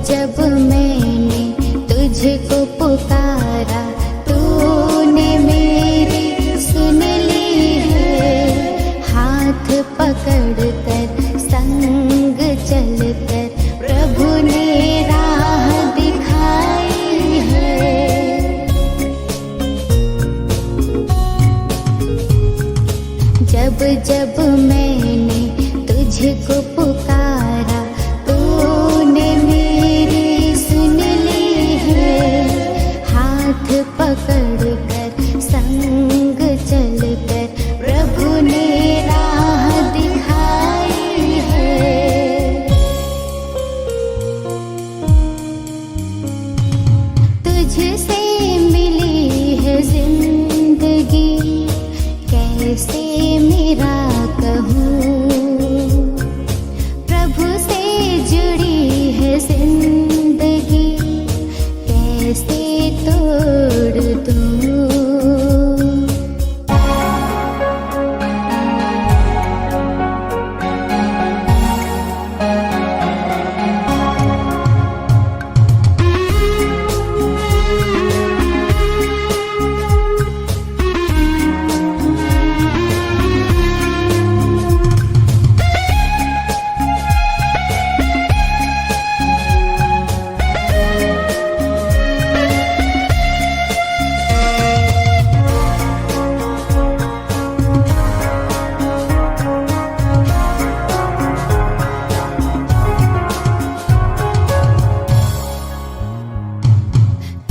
जब मैंने तुझको पुकारा तूने मेरी सुन ली है। हाथ पकड़कर संग चलकर प्रभु ने राह दिखाई है। जब जब मैंने तुझको पुकारा तूने मेरी सुन ली है। हाथ पकड़कर संग चलकर प्रभु ने राह दिखाई है। तुझसे मिली है जिंदगी कैसे मेरा कहूँ। प्रभु से जुड़ी है जिंदगी कैसे तोड़ दूँ।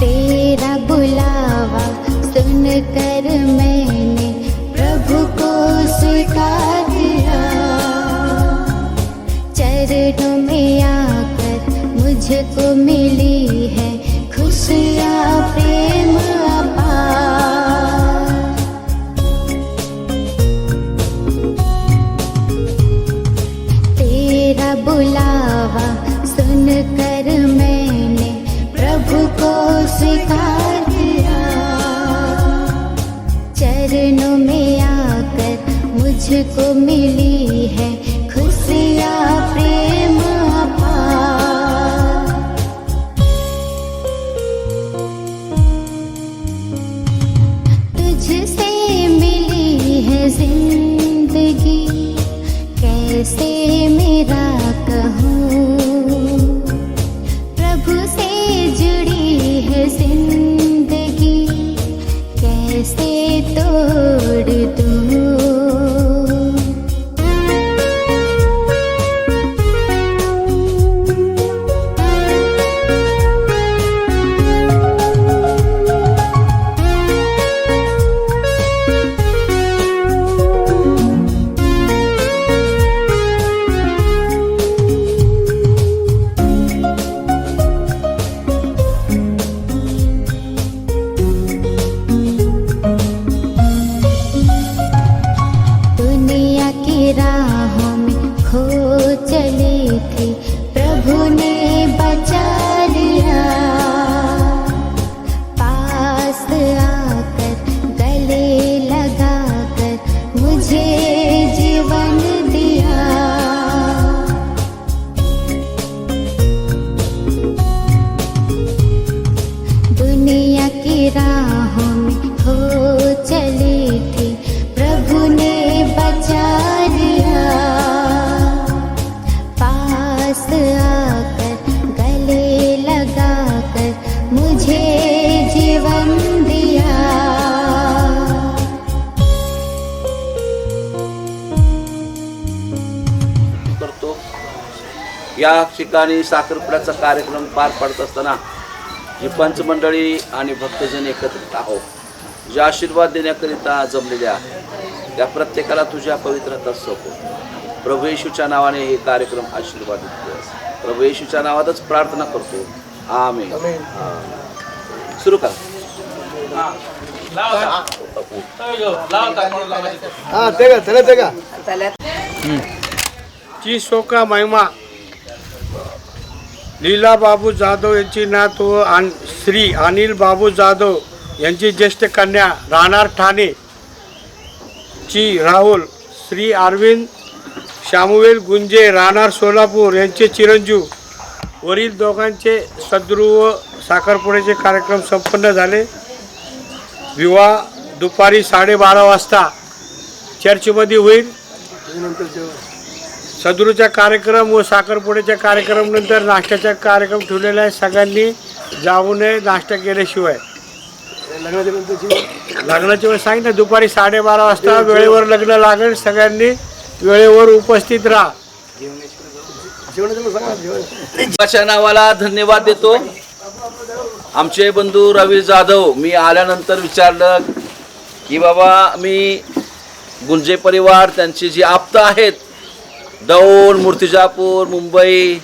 तेरा बुलावा सुनकर मैंने प्रभु को स्वीकार किया। चरणों में आकर मुझको मिली है खुशियाँ प्रेम अपार। तेरा बुलावा सुनकर मैंने प्रभु को स्वीकार किया। चरणों में आकर मुझको मिली है खुशियाँ प्रेम अपार। तुझसे मिली है जिंदगी कैसे मेरा कहूँ। प्रभु से जुड़ी है जिंदगी कैसे तोड़ दूँ। या ठिकाणी साखरपुड्याचा कार्यक्रम पार पाडत असताना जी पंचमंडळी आणि भक्तजन एकत्रित आहोत, जे आशीर्वाद देण्याकरिता जमलेले आहेत, त्या प्रत्येकाला तुझ्या पवित्र हातात सोपव. प्रभू येशूच्या नावाने हे कार्यक्रम आशीर्वादित कर. प्रभू येशूच्या नावातच प्रार्थना करतो. आमेन. सुरू करा. ची शोका महिमा लीला बाबू जाधव यांची नात व श्री अनिल बाबू जाधव यांची ज्येष्ठ कन्या राहणार ठाणे ची राहुल श्री अरविंद शामुवेल गुंजे राहणार सोलापूर यांचे चिरंजीव वरील दोघांचे सद्गृह साखरपुड्याचे कार्यक्रम संपन्न झाले. विवाह दुपारी 12:30 वाजता चर्चमध्ये होईल. सदरूचा कार्यक्रम व साखरपुड्याच्या कार्यक्रम नंतर नाश्त्याचा कार्यक्रम ठेवलेला आहे. सगळ्यांनी जाऊ नये नाश्ता केल्याशिवाय. लग्नाची वेळ सांगितलं ना, दुपारी 12:30 वाजता वेळेवर लग्न लागेल. सगळ्यांनी वेळेवर उपस्थित राहा. देवाच्या नावाला धन्यवाद देतो. आमचे बंधू रवी जाधव, मी आल्यानंतर विचारलं की बाबा मी गुंजे परिवार त्यांची जी आप्त आहेत, दौंड, मूर्तिजापूर, मुंबई,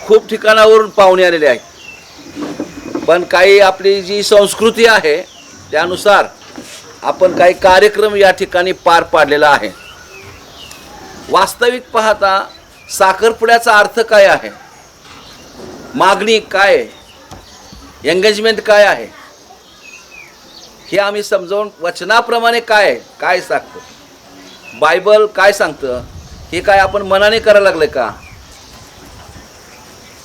खूप ठिकाणावरून पाहुणे आलेले आहेत. पण काही आपली जी संस्कृती आहे त्यानुसार आपण काही कार्यक्रम या ठिकाणी पार पाडलेला आहे. वास्तविक पाहता साखरपुड्याचा अर्थ काय आहे, मागणी काय आहे, एंगेजमेंट काय आहे, हे आम्ही समजावून वचनाप्रमाणे काय सांगतं, बायबल काय सांगतं, हे काय आपण मनाने करायला लागले का?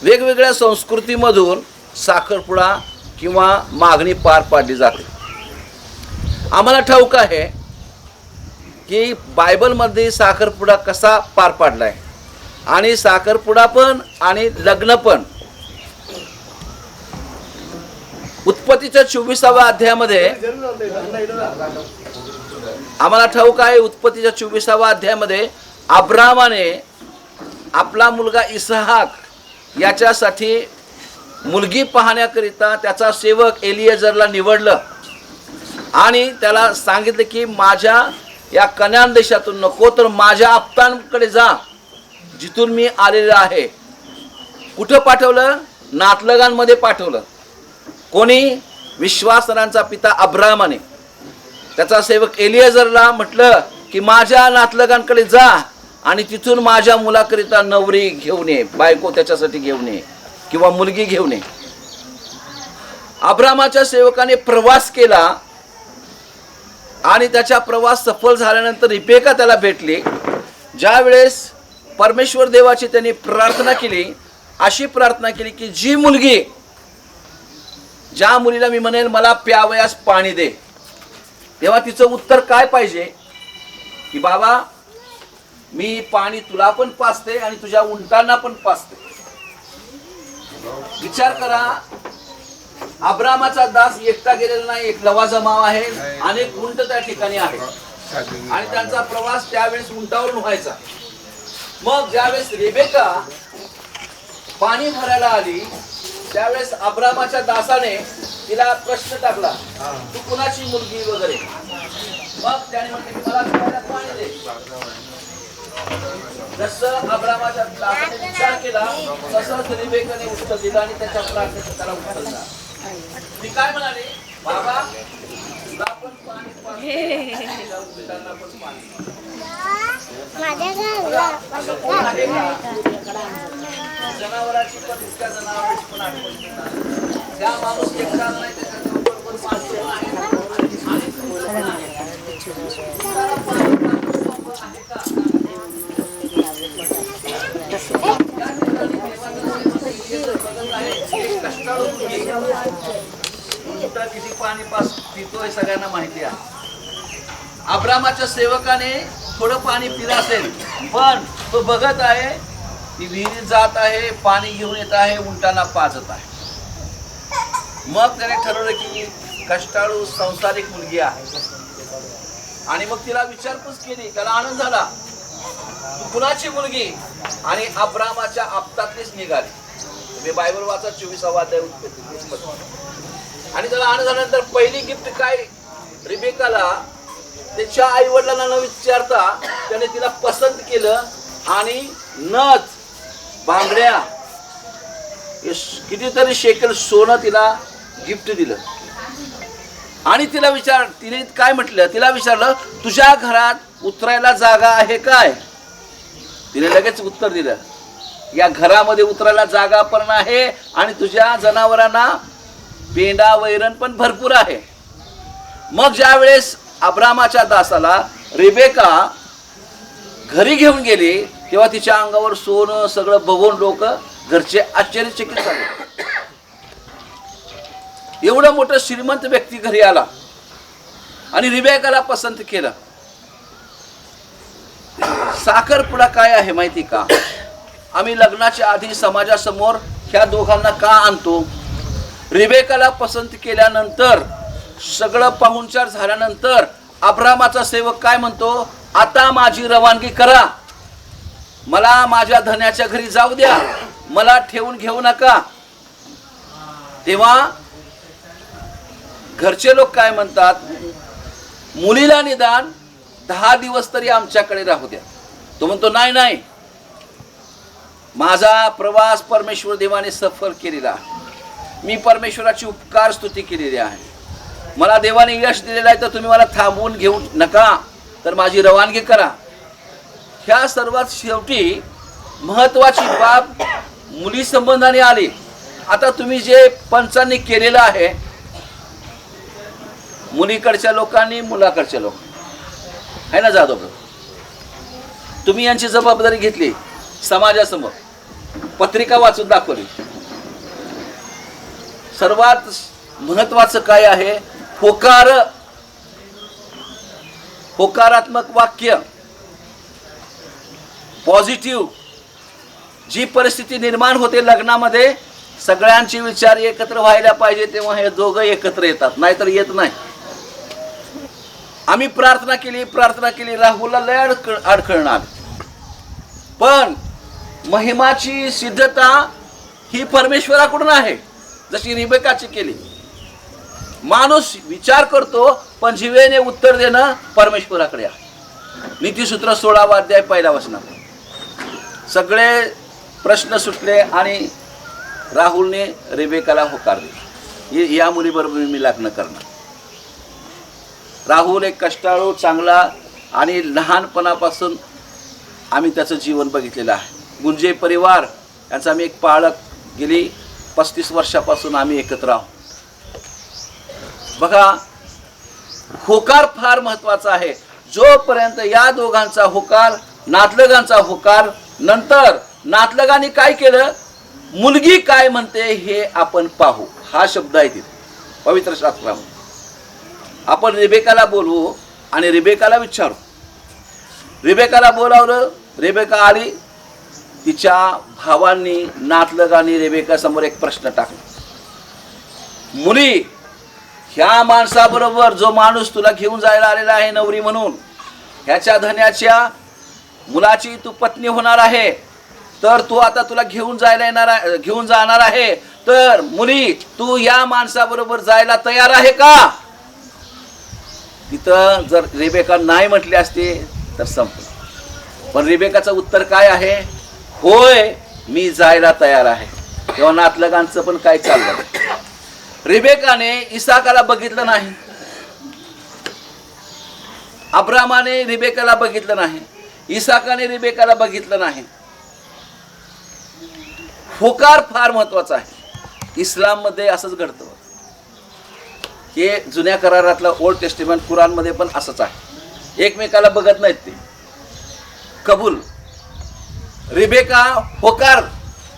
वेगवेगळ्या संस्कृतीमधून साखरपुडा किंवा मागणी पार पाडली जाते. आम्हाला ठाऊक आहे की बायबलमध्ये साखरपुडा कसा पार पाडलाय आणि साखरपुडा पण आणि लग्न पण. उत्पत्तीच्या 24व्या अध्यायामध्ये आम्हाला ठाऊक आहे, उत्पत्तीच्या 24व्या अध्यायामध्ये अब्रामाने आपला मुलगा इसहाक याच्यासाठी मुलगी पाहण्याकरिता त्याचा सेवक एलिएझरला निवडलं आणि त्याला सांगितलं की माझ्या या कनान देशातून नको तर माझ्या आप्तांकडे जा, जिथून मी आलेलं आहे. कुठं पाठवलं? नातलगांमध्ये पाठवलं. कोणी? विश्वासणांचा पिता अब्रामाने त्याचा सेवक एलिएझरला म्हटलं की माझ्या नातलगांकडे जा आणि तिथून माझ्या मुलाकरिता नवरी घेऊन ये, बायको त्याच्यासाठी घेऊन ये किंवा मुलगी घेऊन ये. अब्रामाच्या सेवकाने प्रवास केला आणि त्याचा प्रवास सफल झाल्यानंतर रिबेका त्याला भेटली. ज्या वेळेस परमेश्वर देवाची त्यांनी प्रार्थना केली, अशी प्रार्थना केली की जी मुलगी, ज्या मुलीला मी म्हणेल मला प्यावयास पाणी दे, तेव्हा तिचं उत्तर काय पाहिजे की बाबा मी पाणी तुला पण पाजते आणि तुझ्या उंटांना पण पाजते. विचार करा, अब्रामाचा दास एकटा गेलेला नाही, एक लवाजा माव आहे, अनेक उंट त्या ठिकाणी आहेत आणि त्यांचा प्रवास त्यावेळेस उंटावरून व्हायचा. मग ज्यावेळेस रेबेका पाणी भरायला आली त्यावेळेस अब्रामाच्या दासाने तिला प्रश्न टाकला, तू कुणाची मुलगी वगैरे. मग त्याने म्हटले मला प्यायला पाणी दे. जसं अब्रामाच्या दासाने विचार केला तसंच रेबेकाने उत्तर दिलं आणि त्याच्या प्रार्थनेचं त्याला उत्तर दिलं. ती काय म्हणाली, बाबा तुला पण पाणी पाणी जनावराची पण त्या जनावराची पण आठवण घेतात. त्या माणूस एकटा नाही, त्याच्याबरोबर पण माणसं आहेत आणि पुरुष किती पाणी पितोय सगळ्यांना माहिती आहे. अब्रामाच्या सेवकाने थोडं पाणी पिलं असेल, पण तो बघत आहे ती विहिरीत जात आहे, पाणी घेऊन येत आहे, उंटांना पाजत आहे. मग त्याने ठरवलं की कष्टाळू संसारिक मुलगी आहे आणि मग तिला विचारपूस केली. त्याला आनंद झाला कुणाची मुलगी आणि अब्रामाच्या आपतातलीच निघाली. तुम्ही बायबल वाचा 24वा अध्याय उत्पत्ती. आणि त्याला आणून झाल्यानंतर पहिली गिफ्ट काय, रिबेकाला त्याच्या आई वडिलांना न विचारता त्याने तिला पसंत केलं आणि नथ, बांगड्या, कितीतरी शेकल सोनं तिला गिफ्ट दिलं. आणि तिने काय म्हटलं, तिला विचारलं तुझ्या घरात उतरायला जागा आहे काय? तिने लगेच उत्तर दिलं, या घरामध्ये उतरायला जागा पण आहे आणि तुझ्या जनावरांना पेंडा वैरण पण भरपूर आहे. मग ज्या वेळेस अब्रामाच्या दासाला रिबेका घरी घेऊन गेली तेव्हा तिच्या अंगावर सोनं सगळं बघून लोक घरचे आश्चर्यचकित झाले. एवढं मोठं श्रीमंत व्यक्ती घरी आला आणि रिबेकाला पसंत केलं. साखरपुडा काय आहे माहिती का? आम्ही लग्नाच्या आधी समाजासमोर ह्या दोघांना का आणतो? रिबेकाला पसंत केल्यानंतर सगळं पाहुणचार झाल्यानंतर अब्रामाचा सेवक काय म्हणतो, आता माझी रवानगी करा, मला माझ्या धन्याच्या घरी जाऊ द्या, मला ठेवून घेऊ नका. तेव्हा घरचे लोक काय म्हणतात, मुलीला निदान 10 दिवस तरी आमच्याकडे राहू द्या. तो म्हणतो नाही नाही, माझा प्रवास परमेश्वर देवाने सफल केलेला, मी परमेश्वराची उपकार स्तुती केलेली आहे, मला देवाने यश दिलेलं आहे, तर तुम्ही मला थांबवून घेऊ नका, तर माझी रवानगी करा. ह्या सर्वात शेवटी महत्वाची बाब मुली संबंधाने आली. आता तुम्ही जे पंचांनी केलेलं आहे, मुलीकडच्या लोकांनी मुलाकडच्या लोक आहे ना जाधव, तुम्ही यांची जबाबदारी घेतली, समाजासमोर पत्रिका वाचून दाखवली. सर्वात महत्वाचं काय आहे, होकारात्मक वाक्य, पॉझिटिव्ह. जी परिस्थिती निर्माण होते लग्नामध्ये, सगळ्यांचे विचार एकत्र व्हायला पाहिजे, तेव्हा हे दोघं एकत्र येतात, नाहीतर येत नाही. आम्ही प्रार्थना केली, राहुलला लय अडखळण आली, पण महिमाची सिद्धता ही परमेश्वराकडून आहे, जशी रिबेकाची केली. माणूस विचार करतो पण जिवेने उत्तर देणं परमेश्वराकडे आहे. नीतिसूत्र 16वा अध्याय 1 वचन. सगळे प्रश्न सुटले आणि राहुलने रिबेकाला होकार दिला, या मुलीबरोबर मी लग्न करणार. राहुल एक कष्टाळू, चांगला आणि लहानपणापासून आम्ही त्याचं जीवन बघितलेलं आहे. गुंजे परिवार यांचा आम्ही एक पाळक, गेली 35 वर्षापासून आम्ही एकत्र आहोत. बघा, होकार फार महत्वाचा आहे. जोपर्यंत या दोघांचा होकार, नातलगांचा होकार, नंतर नातलगांनी काय केलं, मुलगी काय म्हणते हे आपण पाहू. हा शब्द आहे तिथे पवित्र शास्त्रामध्ये. आपण रिबेकाला बोलवू आणि रिबेकाला विचारू. रिबेकाला बोलावलं, रिबेका आली. तिच्या भावांनी, नातलगांनी रेबेका समोर एक प्रश्न टाकला, मुली, ह्या माणसाबरोबर जो माणूस तुला घेऊन जायला आलेला आहे नवरी म्हणून, ह्याच्या धन्याच्या मुलाची तू पत्नी होणार आहे, तर तू आता तुला घेऊन जाणार आहे, तर मुली तू या माणसाबरोबर जायला तयार आहे का? तिथं जर रेबेका नाही म्हटली असते तर संपलं. पण रेबेकाचं उत्तर काय आहे, होय मी जायला तयार आहे. तेव्हा नातलगांचं पण काय चाललं, रिबेकाने इसाकाला बघितलं नाही, अब्रामाने रिबेकाला बघितलं नाही, इसाकाने रिबेकाला बघितलं नाही. होकार फार महत्वाचा आहे. इस्लाम मध्ये असंच घडतं. हे जुन्या करारातलं ओल्ड टेस्टिमेंट, कुराण मध्ये पण असंच आहे. एकमेकाला बघत नाहीत ते. कबूल, रिबेका होकार,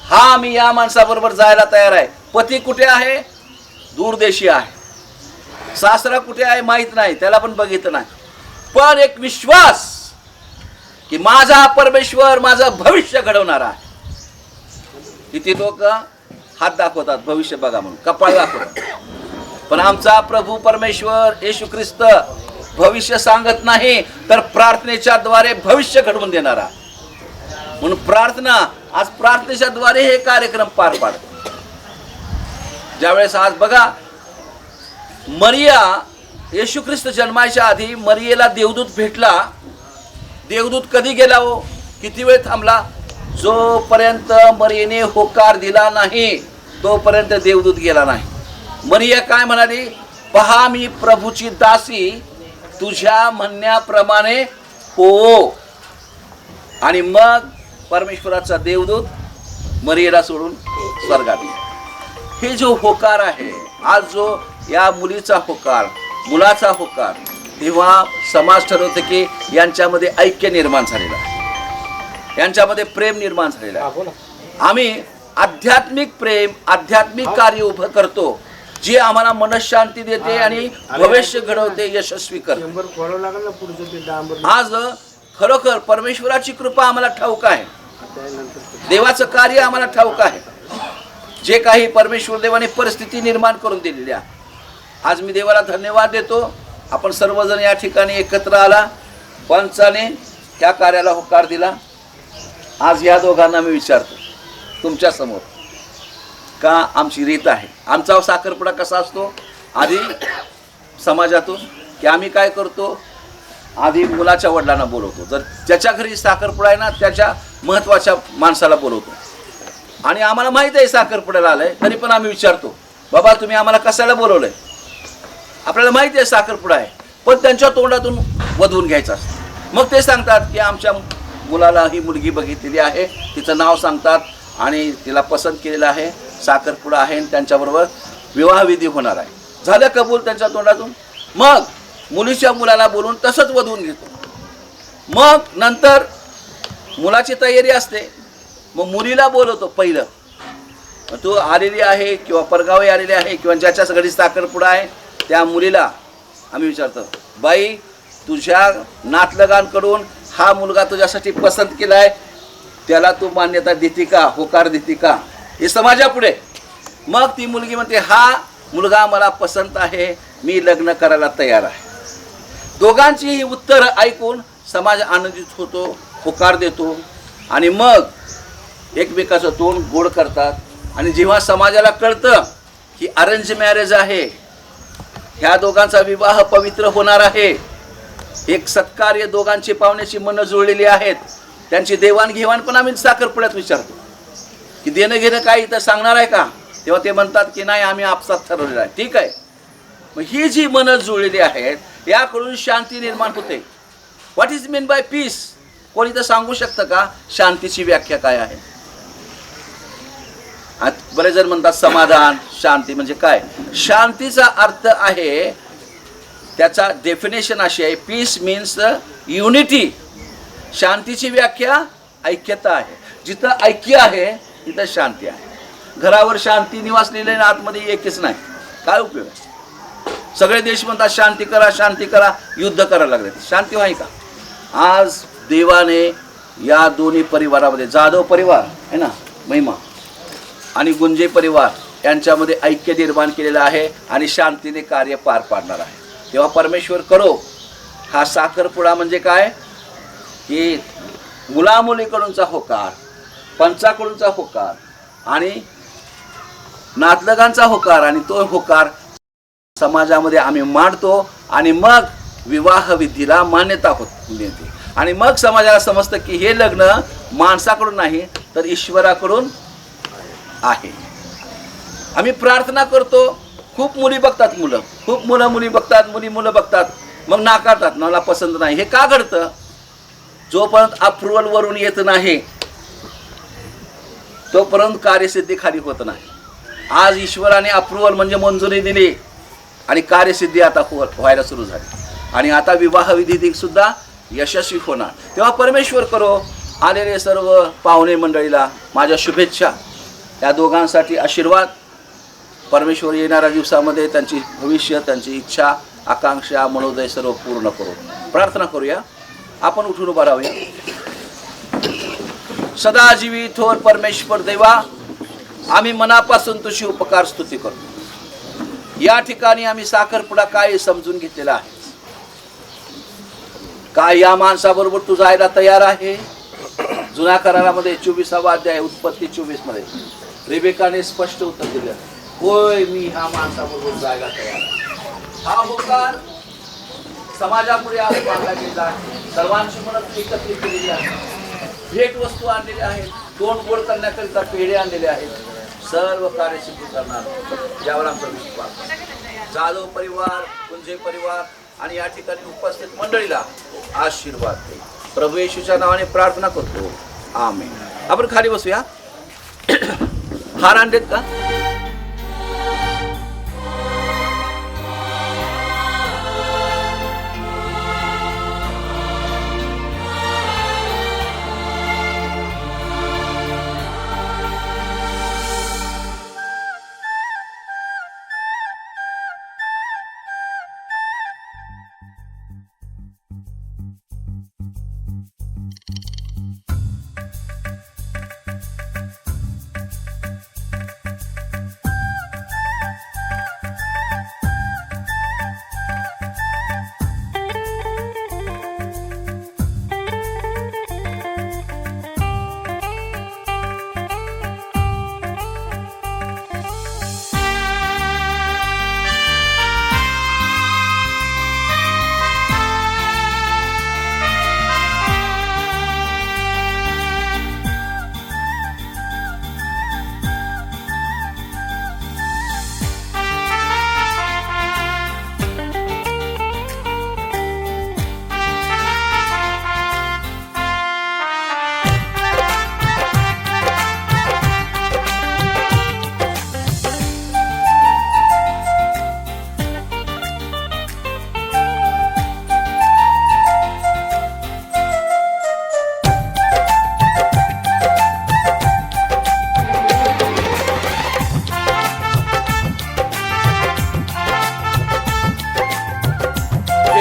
हा मी या माणसाबरोबर जायला तयार आहे. पती कुठे आहे, दूरदेशी आहे. सासरा कुठे आहे माहित नाही, त्याला पण बघितलं नाही. पण एक विश्वास की माझा परमेश्वर माझं भविष्य घडवणार आहे. किती लोक हात दाखवतात भविष्य बघा म्हणून, कपाळ दाखवतात, पण आमचा प्रभू परमेश्वर येशू ख्रिस्त भविष्य सांगत नाही, तर प्रार्थनेच्या द्वारे भविष्य घडवून देणारा. म्हणून प्रार्थना, आज प्रार्थनेच्या द्वारे हे कार्यक्रम पार पाडतो. ज्यावेळेस आज बघा, मरिया येशू ख्रिस्त जन्माच्या आधी मरियेला देवदूत भेटला. देवदूत कधी गेला हो, किती वेळ थांबला? जोपर्यंत मरियेने होकार दिला नाही तोपर्यंत देवदूत गेला नाही. मरिया काय म्हणाली? पहा, मी प्रभूची दासी, तुझ्या म्हणण्याप्रमाणे हो. आणि मग परमेश्वराचा देवदूत मरियेला सोडून स्वर्गात गेला. हे जो होकार आहे, आज जो या मुलीचा होकार, मुलाचा होकार, तेव्हा समाज ठरवते की यांच्यामध्ये ऐक्य निर्माण झालेलं आहे, यांच्यामध्ये प्रेम निर्माण झालेलं आहे. आम्ही आध्यात्मिक प्रेम, आध्यात्मिक कार्य उभं करतो, जे आम्हाला मनशांती देते आणि भविष्य घडवते, यशस्वी करते. आज खरोखर परमेश्वराची कृपा आम्हाला ठाऊक आहे, देवाचं कार्य आम्हाला ठाऊक आहे. जे काही परमेश्वर देवाने परिस्थिती निर्माण करून दिलेली आहे, आज मी देवाला धन्यवाद देतो. आपण सर्वजण या ठिकाणी एकत्र आला, पंचाने त्या कार्याला होकार दिला. आज या दोघांना मी विचारतो तुमच्या समोर, का आमची रीत आहे, आमचा साखरपुडा कसा असतो? आधी समाजातून की आम्ही काय करतो, आधी मुलाच्या वडिलांना बोलवतो. जर ज्याच्या घरी साखरपुडा आहे ना, त्याच्या महत्त्वाच्या माणसाला बोलवतो. आणि आम्हाला माहीत आहे साखरपुड्याला आलंय, तरी पण आम्ही विचारतो, बाबा तुम्ही आम्हाला कशाला बोलवलंय? आपल्याला माहिती आहे साखरपुडा आहे, पण त्यांच्या तोंडातून वधवून घ्यायचं असतं. मग ते सांगतात की आमच्या मुलाला ही मुलगी बघितलेली आहे, तिचं नाव सांगतात आणि तिला पसंत केलेलं आहे, साखरपुडा आहे आणि त्यांच्याबरोबर विवाहविधी होणार आहे. झालं कबूल त्यांच्या तोंडातून. मग मुलीच्या मुलाला बोलून तसंच वधवून घेतो. मग नंतर मुलाची तयारी असते, मग मुलीला बोलवतो पहिलं. तू आलेली आहे किंवा परगावी आलेली आहे किंवा ज्याच्या घरी साखरपुडा आहे त्या मुलीला आम्ही विचारतो, बाई तुझ्या नातलगांकडून हा मुलगा तुझ्यासाठी पसंत केला आहे, त्याला तू मान्यता देते का, होकार देते का? हे समाजापुढे. मग ती मुलगी म्हणते, हा मुलगा मला पसंत आहे, मी लग्न करायला तयार आहे. दोघांची ही उत्तरं ऐकून समाज आनंदित होतो, होकार देतो आणि मग एकमेकाचं तोंड गोड करतात. आणि जेव्हा समाजाला कळतं की अरेंज मॅरेज आहे, ह्या दोघांचा विवाह पवित्र होणार आहे, एक सत्कार्य, दोघांची पाहुण्याची मनं जुळलेली आहेत, त्यांची देवाणघेवाण पण आम्ही साखरपुड्यात विचारतो की देणं घेणं काय इथं सांगणार आहे का? तेव्हा ते म्हणतात की नाही, आम्ही आपसात ठरवलेलं आहे. ठीक आहे. मग ही जी मनं जुळलेली आहेत, याकडून शांती निर्माण होते. What is mean by peace? कोणी तर सांगू शकतं का शांतीची व्याख्या काय आहे? बरेच जण म्हणतात समाधान, शांती म्हणजे काय? शांतीचा अर्थ आहे, त्याचा डेफिनेशन अशी आहे, पीस मीन्स युनिटी. शांतीची व्याख्या ऐक्यता आहे. जिथं ऐक्य आहे तिथं शांती आहे. घरावर शांती निवासलेले आतमध्ये एकच नाही, काय उपयोग आहे? सगळे देश म्हणतात शांती करा, शांती करा, युद्ध करायला लागले. शांती व्हाय का? आज देवाने या दोन्ही परिवारामध्ये, जाधव परिवार आहे ना, महिमा, आणि गुंजे परिवार यांच्यामध्ये ऐक्य निर्माण केलेलं आहे आणि शांतीने कार्य पार पाडणार आहे. तेव्हा परमेश्वर करो. हा साखरपुडा म्हणजे काय? की मुलामुलीकडूनचा होकार, पंचाकडूनचा होकार आणि नातलगांचा होकार, आणि तो होकार समाजामध्ये आम्ही मांडतो आणि मग विवाह विधीला मान्यता होते. आणि मग समाजाला समजतं की हे लग्न माणसाकडून नाही तर ईश्वराकडून आहे. आम्ही प्रार्थना करतो, खूप मुली बघतात, खूप मुली बघतात, मुलं बघतात, मग नाकारतात, मला पसंत नाही. हे का घडतं? जोपर्यंत अप्रुव्हल वरून येत नाही तोपर्यंत कार्यसिद्धी खाली होत नाही. आज ईश्वराने अप्रुव्हल म्हणजे मंजुरी दिली आणि कार्यसिद्धी आता व्हायला सुरू झाली आणि आता विवाह विधी सुद्धा यशस्वी होणार. तेव्हा परमेश्वर करो. आलेले सर्व पाहुणे मंडळीला माझ्या शुभेच्छा. या दोघांसाठी आशीर्वाद. परमेश्वर येणाऱ्या दिवसामध्ये त्यांची भविष्य, त्यांची इच्छा, आकांक्षा, मनोदय सर्व पूर्ण करू. प्रार्थना करूया. आपण उठून उभा राहूया. सदाजीवी थोर परमेश्वर देवा, आम्ही मनापासून तुझी उपकार स्तुती करतो. या ठिकाणी आम्ही साखरपुडा काय समजून घेतलेला आहे. काय या माणसाबरोबर तू जायला तयार आहे? जुन्या करारामध्ये 24वा अध्याय उत्पत्ती 24 मध्ये रिबेकाने स्पष्ट उत्तर दिलं, होय मी ह्या माणसाबरोबर जायला तयार आहे. हा होकार समाजापुढे आज मांडला गेला आहे. सर्वांची मदत एकत्रित केलेली आहे. भेट वस्तू आणलेल्या आहेत. तोंड गोड करण्याकरिता पेढे आणलेले आहेत. सर्व कार्य सिद्ध करणार यावर आमचा विश्वास. जाधव परिवार, कुंजे परिवार आणि या ठिकाणी उपस्थित मंडळीला आशीर्वाद दे. प्रभू येशूच्या नावाने प्रार्थना करतो, आमेन. आपण खाली बसूया. हार आणलेत का?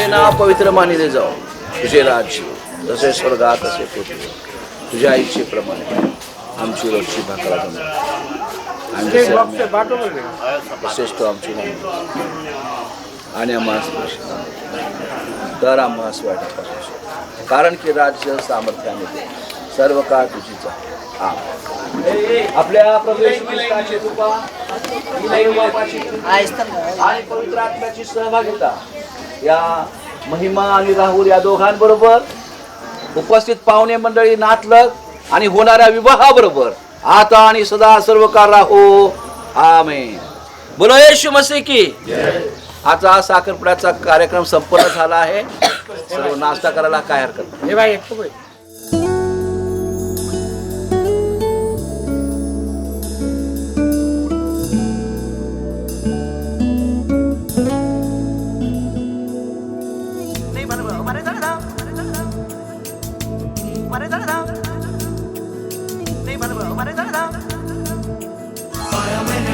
नाव पवित्र मानिले जाओ. तुझे राज्य जसे स्वर्गात तसे पृथ्वीवर. तुझ्या इच्छेप्रमाणे आमची रोजची भाकरा जमवा आणि तसेच तो आमची नाही आणि आम्हाला तर आम्हाला वाईट, कारण की राज्य सामर्थ्याने दे सर्व काळ तुझीच आहे. आपल्या प्रभू येशू ख्रिस्ताची कृपा आणि पवित्र आत्म्याची सहभागिता या महिमा आणि राहुल या दोघांबरोबर, उपस्थित पाहुणे मंडळी, नातलग आणि होणाऱ्या विवाहाबरोबर आता आणि सदा सर्व काळ राहो, आमेन. बोलो येशू मसीह की. आता हा साखरपुड्याचा कार्यक्रम संपन्न झाला आहे. सर्व नाश्ता करायला काय हरकत नाही.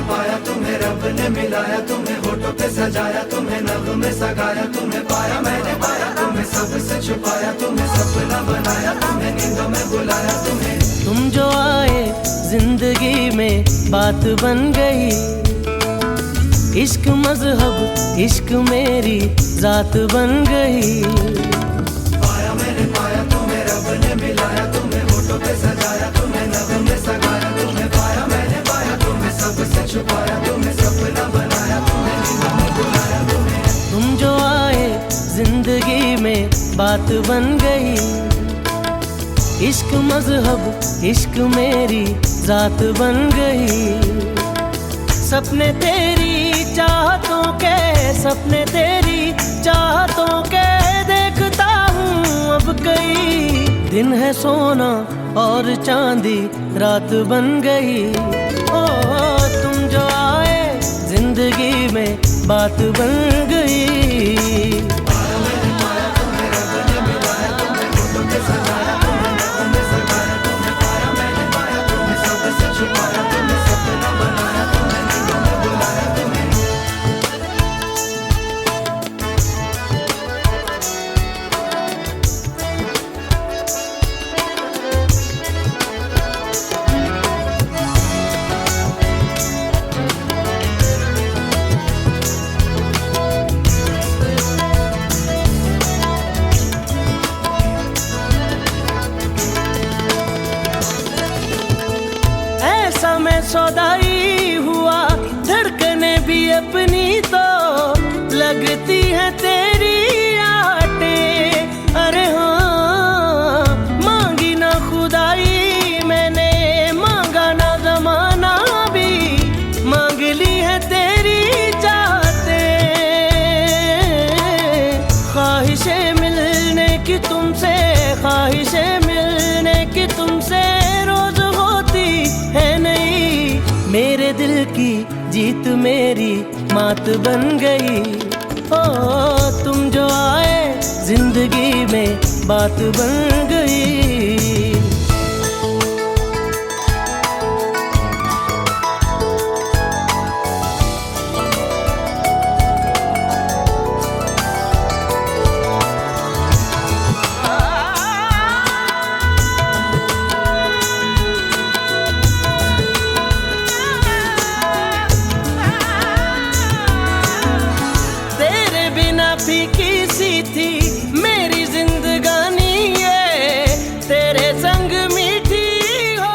पाया तुम्हें रब ने मिलाया, तुम्हें होठों पे सजाया, तुम्हें नग़्मे सगाया, तुम्हें पाया मैंने पाया, तुम्हें सबसे छुपाया, तुम्हें सपना बनाया, तुम्हें नींदों में बुलाया, तुम्हें तुम जो आए जिंदगी में बात बन गई. इश्क मजहब इश्क मेरी जात बन गई. पाया मैंने पाया, तुम्हें रब ने मिलाया, तुम्हें होठों पे सजाया, तुम्हें नग़्मे सगाया, तुम्हें पाया मैंने पाया, तुम्हें सबसे छुपाया, तुम्हें सपना बनाया, तुम्हें नींदों में बुलाया, तुम्हें तुम जो आए जिंदगी में बात बन गई. इश्क मजहब इश्क मेरी जात बन गई. सपने तेरी चाहतों के, सपने तेरी चाहतों के देखता हूँ अब कई. दिन है सोना और चांदी रात बन गई. ओ तुम जो आए जिंदगी में बात बन गई. मेरी मात बन गई। ओ तुम जो आए जिंदगी में बात बन गई। फीकी सी थी मेरी जिंदगानी ये, तेरे संग मीठी हो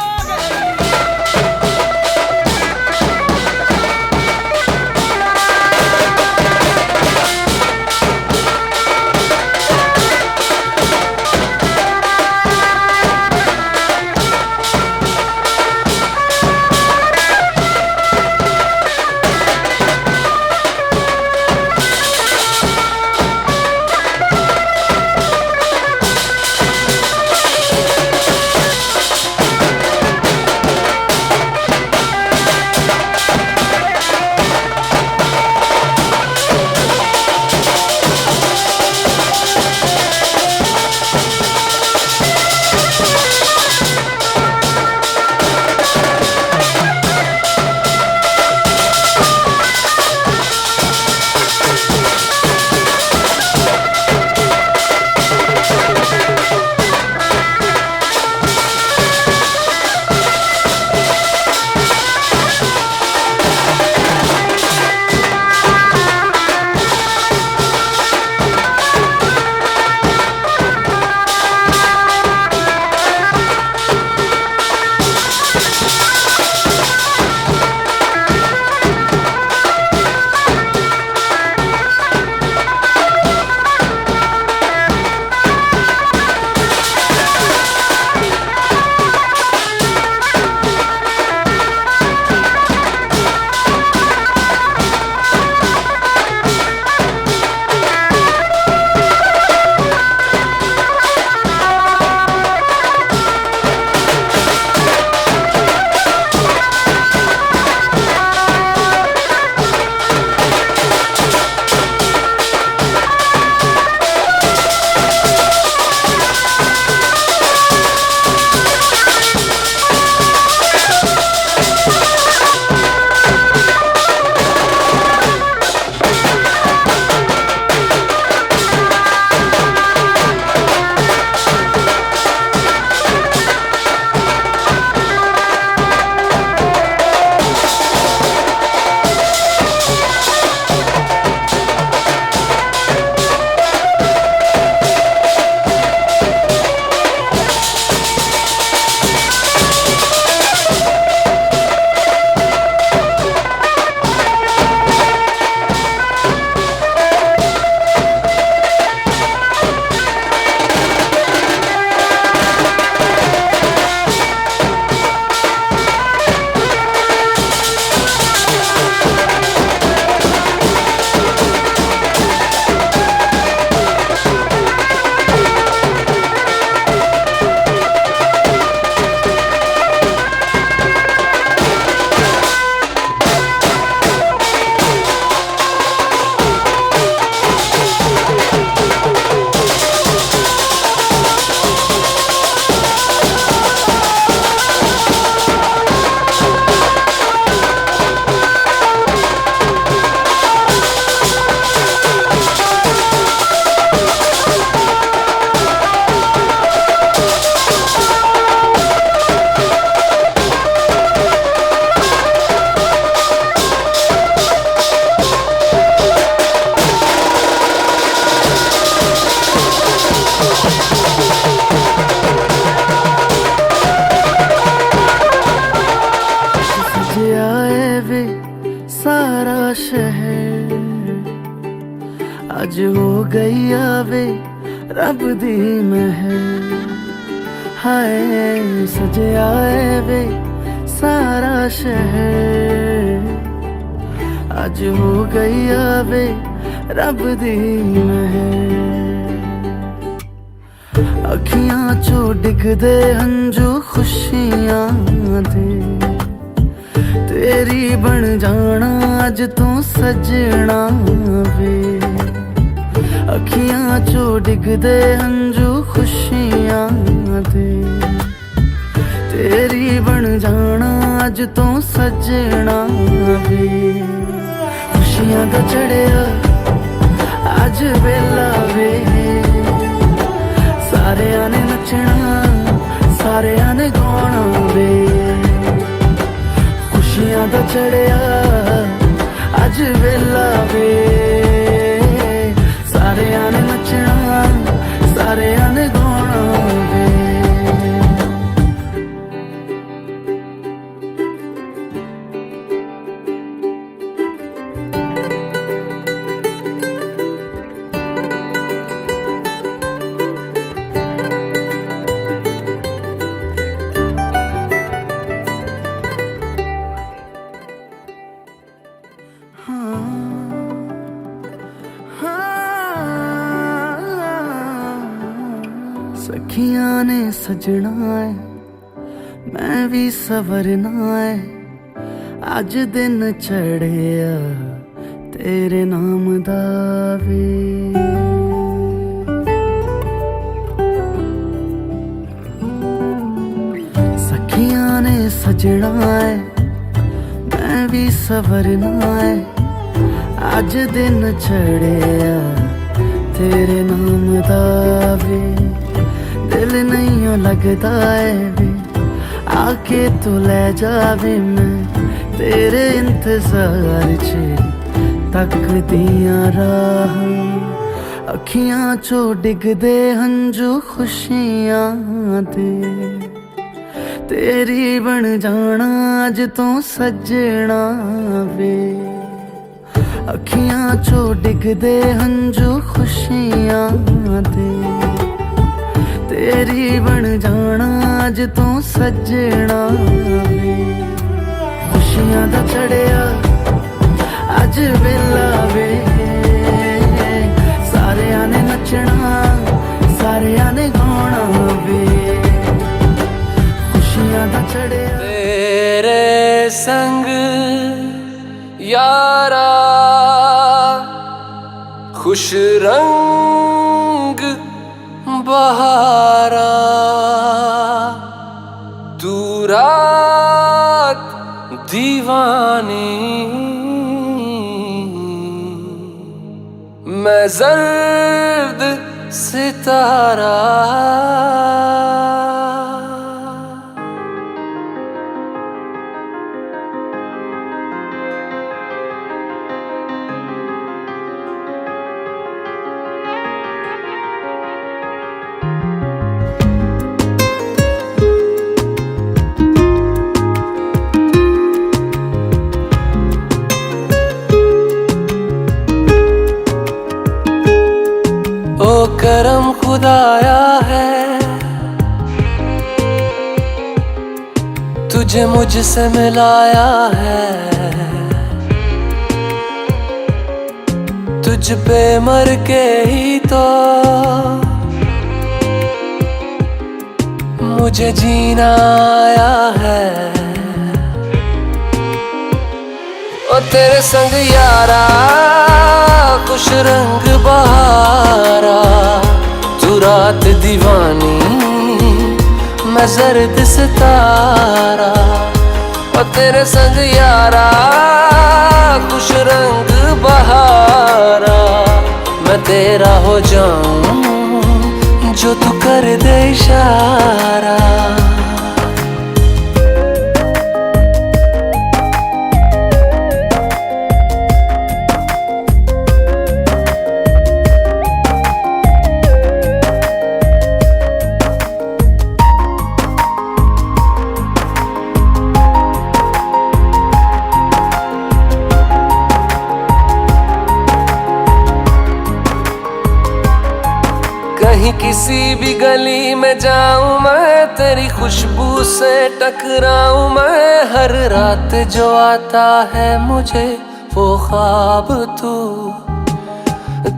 आज हो गई आवे रब दी महल। हाय सजे आए वे सारा शहर, आज हो गई आवे रब दी महल। अखियां चो डिगदे हंजू खुशियां दे, तेरी बन जाना अज तो सजना वे, अखियां चो डिगदे हंजू खुशियां दे। तेरी बन जाना अज तो सजना वे, खुशियां दा चढ़िया अज वेला वे। सारेयां ने नचना सारेयां ने गाना वे, खुशियां दा चढ़िया अज वेला वे। सारेयां ने नचना सारेयां ने गाना वे। सखियां ने सजना है मैं भी सवरना है, अज दिन चढ़िया तेरे नाम दा वे। सखियां ने सजना है मैं भी सवरना है, अज दिन चढ़िया तेरे नाम दा वे। दिल नहीं लगता है वे, आके तू ले जावे मैं तेरे इंतजार च तक दिया राह। अखियां चो डिगदे हंजू खुशियां दे, तेरी बन जाना अज तो सजना वे। अखियां चो डिगदे हंजू खुशियां दे, तेरी बन जाना अज तो सजना वे। खुशियां दा चढ़िया अज वेला वे, सारेयां ने नचना सारेयां ने गाना वे। खुशियां दा चढ़िया तेरे संग यारा खुश रंग बहारा, तू रात दीवानी मैं जर्द सितारा। ओ करम खुदाया है तुझे मुझसे मिलाया है, तुझ पे मर के ही तो मुझे जीना आया है। ओ तेरे संग यारा खुश रंग बहारा, तू रात दीवानी मैं जर्द सितारा। ओ तेरे संग यारा खुश रंग बहारा, मैं तेरा हो जाऊं जो तू कर दे इशारा। कहीं किसी भी गली में जाऊं मैं, तेरी खुशबू से टकराऊं मैं। हर रात जो आता है मुझे वो ख्वाब तू,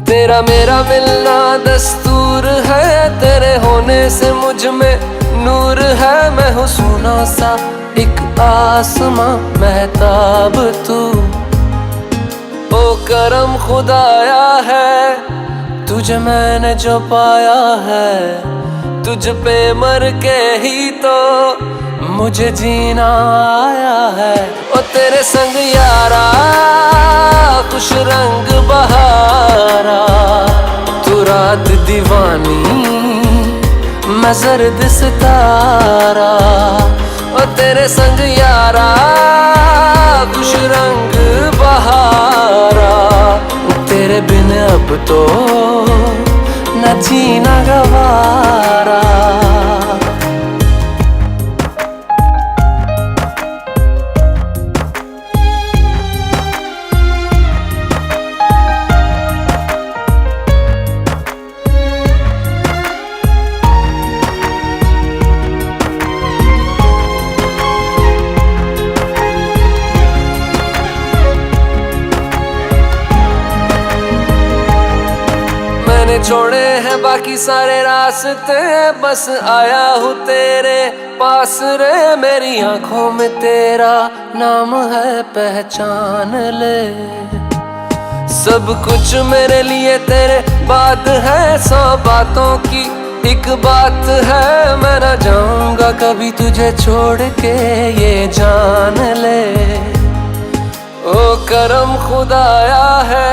तेरा मेरा मिलना दस्तूर है। तेरे होने से मुझ में नूर है, मैं हूँ सूना सा एक आसमां महताब तू। ओ करम खुदाया है तुझे मैंने जो पाया है, तुझ पे मर के ही तो मुझे जीना आया है। ओ तेरे संग यारा खुश रंग बहारा, तू रात दीवानी मैं जर्द सितारा। ओ तेरे संग यारा खुश रंग बहारा, तेरे बिन अब तो न जीना गवारा। मैंने छोड़े हैं बाकी सारे रास्ते, बस आया हूँ तेरे पास रे। मेरी आंखों में तेरा नाम है पहचान ले, सब कुछ मेरे लिए तेरे बाद है। 100 बातों की एक बात है, मैं न जाऊंगा कभी तुझे छोड़ के ये जान ले। ओ करम खुदाया है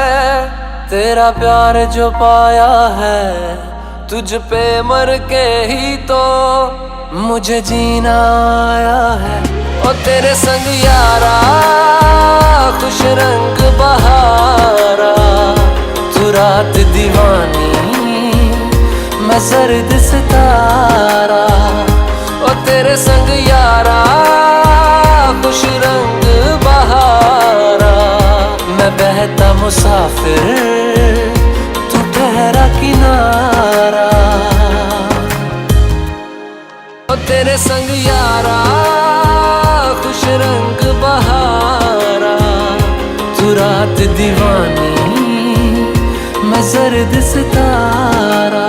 तेरा प्यार जो पाया है, तुझ पे मर के ही तो मुझे जीना आया है। ओ तेरे संग यारा खुश रंग बहारा, तू रात दीवानी मैं जर्द सितारा। ओ तेरे संग यारा खुश रंग बहारा, मैं बहता मुसाफिर तू ठहरा किनारा। ओ तेरे संग यारा खुश रंग बहारा, तू रात दीवानी मैं जर्द सितारा।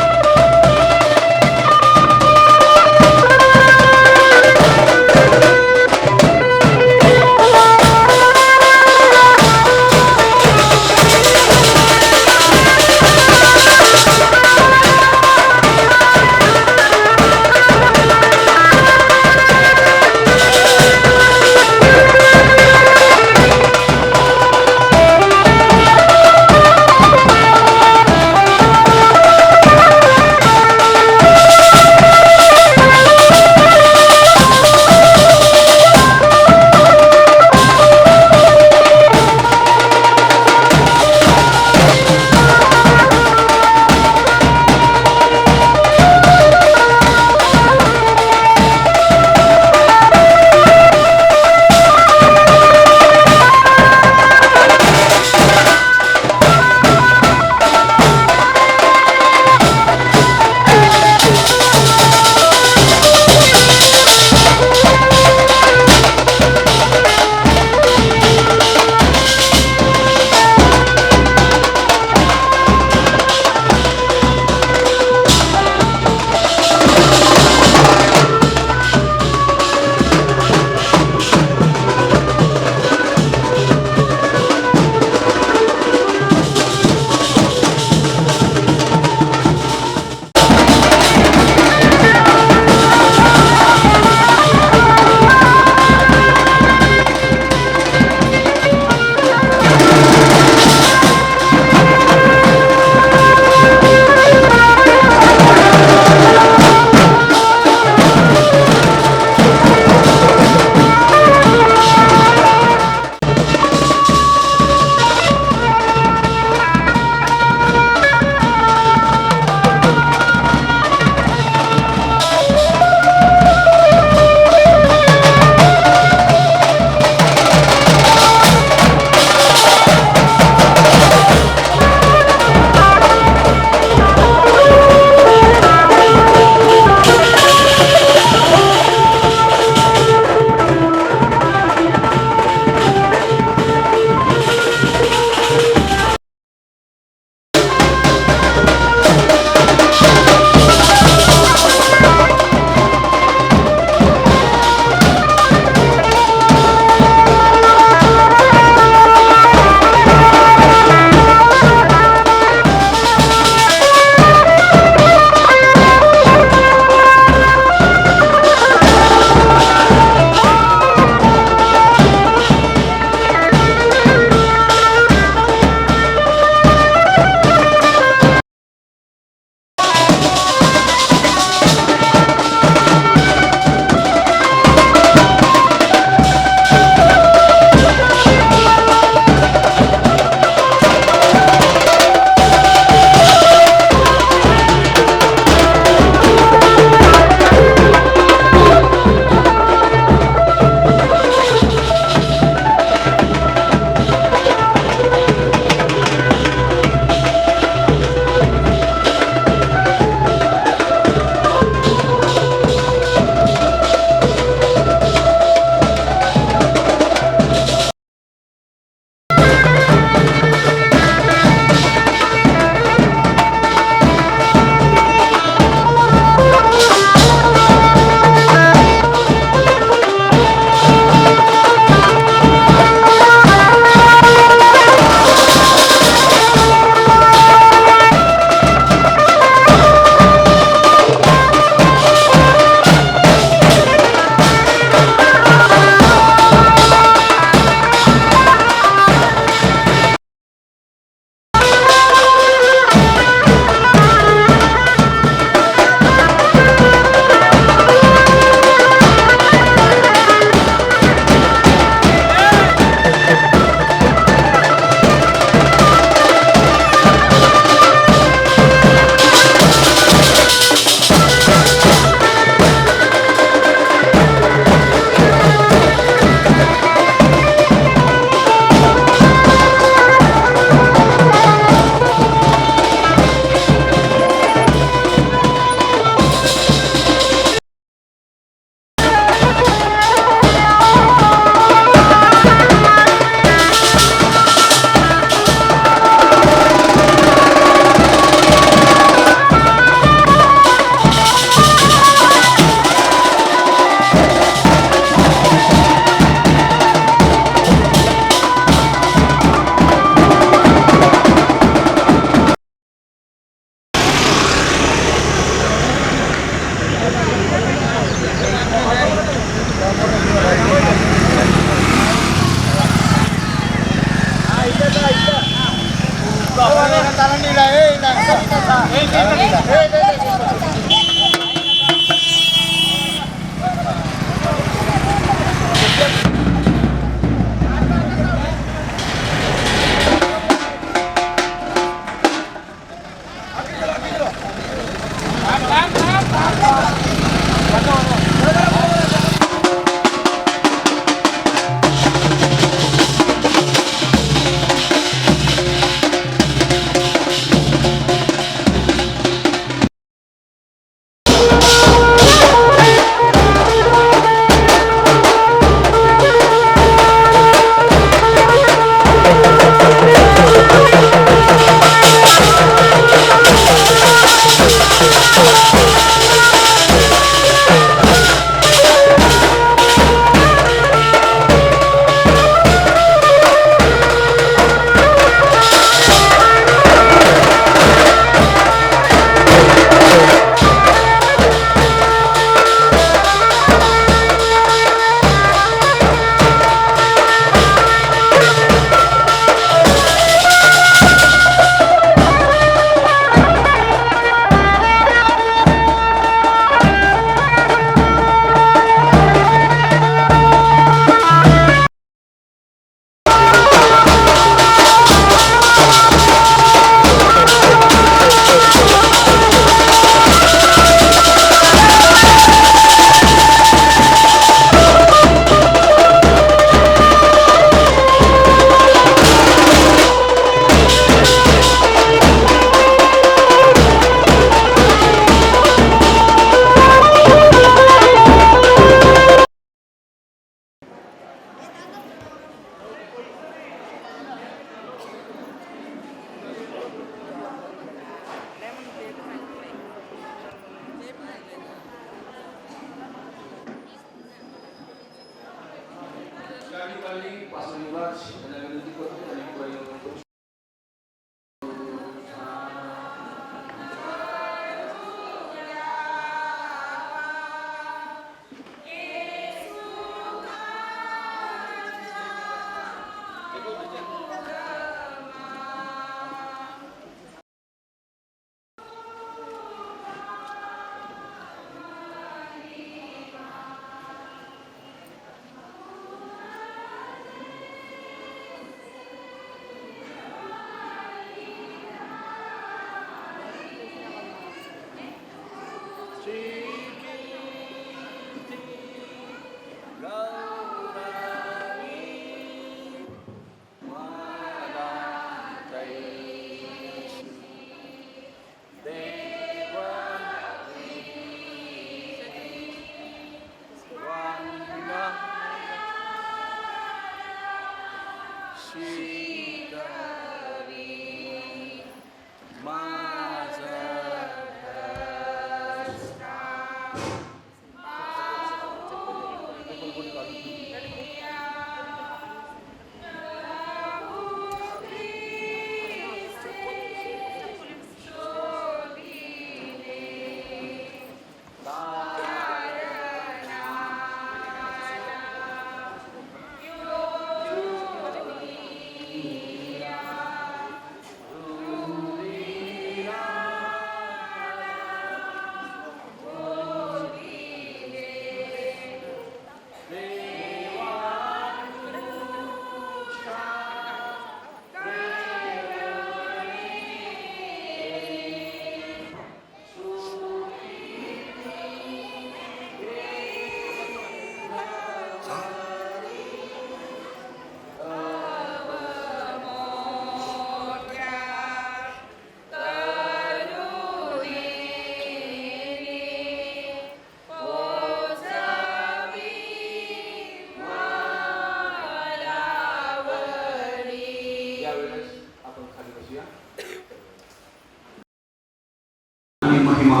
महिमा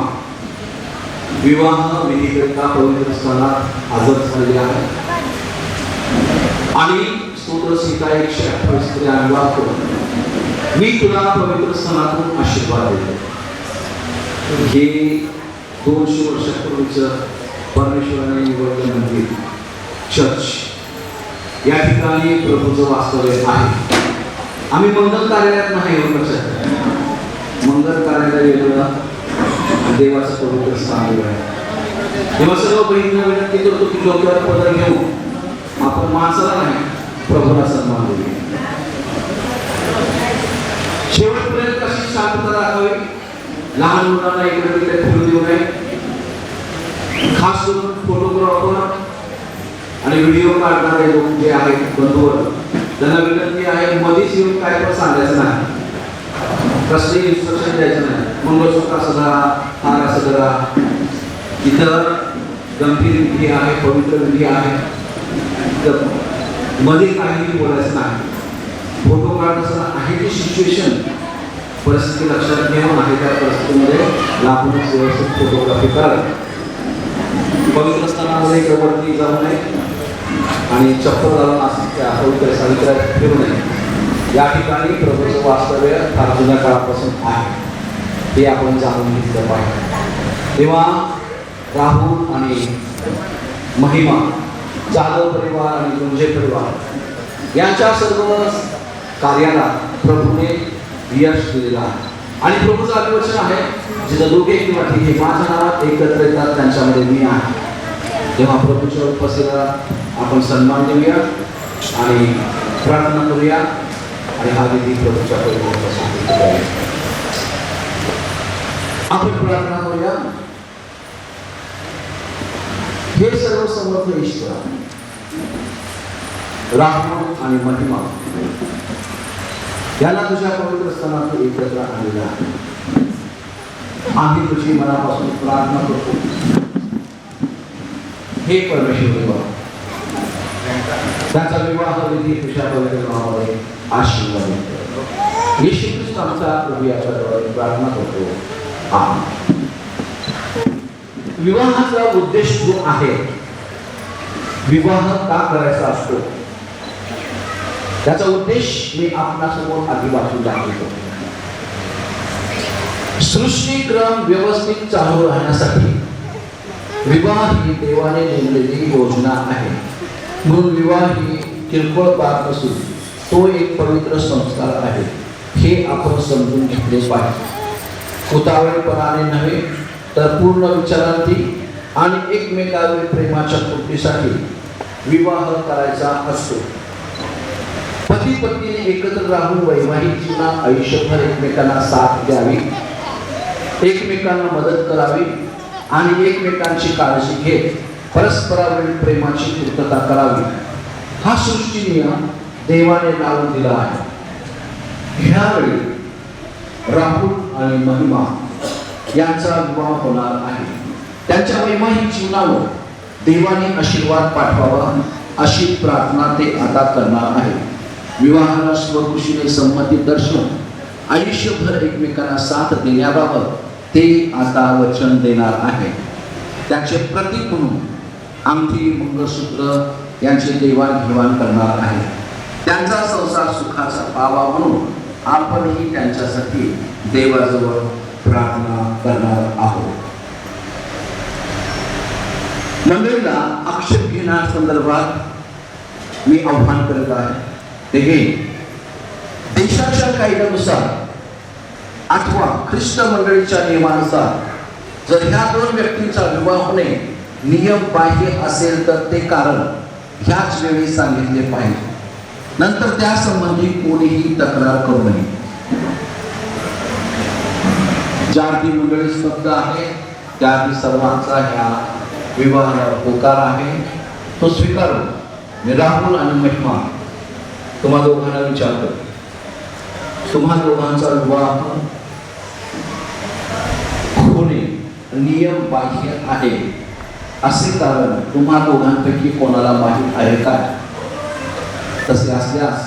विवाह विधीकरिता पवित्र स्थानात हजर झालेले आहे आणि स्तोत्र सीता 128 स्त्रिया अनुवाद करून मी तुला पवित्र स्थानातून आशीर्वाद देतो. हे 200 वर्षापूर्वीचं परमेश्वराने निवडलेलं मंदिर चर्च या ठिकाणी प्रभूचं वास्तव्य आहे. आम्ही मंगल कार्यालयात नाही लक्षात. मंगल कार्यालय वेगळं, देवाचं पवित्र स्थान वेगळं. तेव्हा सर्व बहिणींना विनंती करतो की डोक्यावर पदर घेऊन आपण माणसाला नाही प्रभूला सन्मान देऊया. शेवटपर्यंत अशी शांतता राखावी. लहान मुलांना इकडे तिकडे फिरू देऊ नये. खास करून फोटोग्राफर आणि व्हिडिओ काढणारे लोक जे आहेत बंधूवर त्यांना विनंती आहे मध्येच येऊन काय पण सांगायचं नाही. कसली इन्स्ट्रक्शन द्यायचं नाही. मंगळसूत्र असं धरा, हार असं धरा. इथं गंभीर विधी आहे, पवित्र विधी आहे, तर मध्ये काहीही बोलायचं नाही. फोटो काढत असताना आहे ती सिच्युएशन परिस्थिती लक्षात घेऊन आहे त्या परिस्थितीमध्ये लागूनच व्यवस्थित फोटोग्राफी करावी. पवित्र स्थानामध्ये वरती जाऊ नये आणि चप्पल घालून असं त्या पवित्र सावित्रात फिरू नये. या ठिकाणी प्रभूचं वास्तव्य फार जुन्या काळापासून आहे, हे आपण जाणून घेतलं पाहिजे. तेव्हा राहुल आणि महिमा, जाधव परिवार आणि गुंजे परिवार यांच्या सर्व कार्याला प्रभूने यश दिलेलं आहे. आणि प्रभूचं अभिवचन आहे, जिथं दोघे किंवा तिघे माझ्या नावात एकत्र येतात त्यांच्यामध्ये मी आहे. तेव्हा प्रभूच्या उपस्थितीला आपण सन्मान देऊया आणि प्रार्थना करूया आणि हा विधी प्रभूच्या परिवाराला आपण प्रार्थना करूया. हे सर्व समर्थ ईश्वर, राहुल आणि महिमा याला तुझ्या पवित्र स्थानात एकत्र आणलेला आहे. आम्ही तुझी मनापासून प्रार्थना करतो. हे परमेश्वर बाबा, त्याचा विवाह विधी तुझ्या पवित्र नावामध्ये आशीर्वाद देतो. येशू ख्रिस्त आमचा प्रभू याच्याद्वारे प्रार्थना करतो. आमेन. विवाहाचा उद्देश जो आहे, विवाह का करायचा असतो त्याचा उद्देश मी आपणासमोर आधी वाचून दाखवतो. सृष्टीक्रम व्यवस्थित चालू राहण्यासाठी विवाह ही देवाने नेमलेली योजना आहे. म्हणून विवाह ही किरकोळ बाब नसून तो एक पवित्र संस्कार आहे, हे आपण समजून घेतले पाहिजे. उतावळेपणाने नव्हे तर पूर्ण विचारांती आणि एकमेकांवर प्रेमाच्या पूर्तीसाठी विवाह करायचा असतो. पती पत्नीने एकत्र राहून वैवाहिक जीवनात आयुष्यभर एकमेकांना साथ द्यावी, एकमेकांना मदत करावी आणि एकमेकांची काळजी घेत परस्परावरील प्रेमाची पूर्तता करावी, हा सृष्टी नियम देवाने लावून दिला आहे. ह्यावेळी राहुल आणि महिमा यांचा विवाह होणार आहे. त्यांच्या वैवाहिक जीवनावर देवाने आशीर्वाद पाठवावा अशी प्रार्थना ते आता करणार आहे. विवाहाला स्वखुशीने संमती दर्शवून आयुष्यभर एकमेकांना साथ देण्याबाबत ते आता वचन देणार आहे. त्याचे प्रतीक म्हणून अंगठी, मंगळसूत्र यांचे देवाणघेवाण करणार आहे. त्यांचा संसार सुखाचा पावा म्हणून आपणही त्यांच्यासाठी देवाजवळ प्रार्थना करणार आहोत. मंडळीला अक्षर घेण्यासंदर्भात मी आव्हान करत आहे. ते देशाच्या कायद्यानुसार अथवा ख्रिस्त मंडळीच्या नियमानुसार जर ह्या दोन व्यक्तींचा विवाह होणे नियम बाह्य असेल तर ते कारण ह्याच वेळी सांगितले पाहिजे. नंतर त्या संबंधी कोणीही तक्रार करू नये. ज्या मंडळी स्तब्ध आहे त्या सर्वांचा ह्या विवाहाला होकार आहे, तो स्वीकारू. मी राहुल आणि महिमा तुम्हा दोघांना विचारतो, तुम्हा दोघांचा विवाह होणे नियम बाह्य आहे असे कारण तुम्हा दोघांपैकी कोणाला माहीत आहे का? तसे असल्यास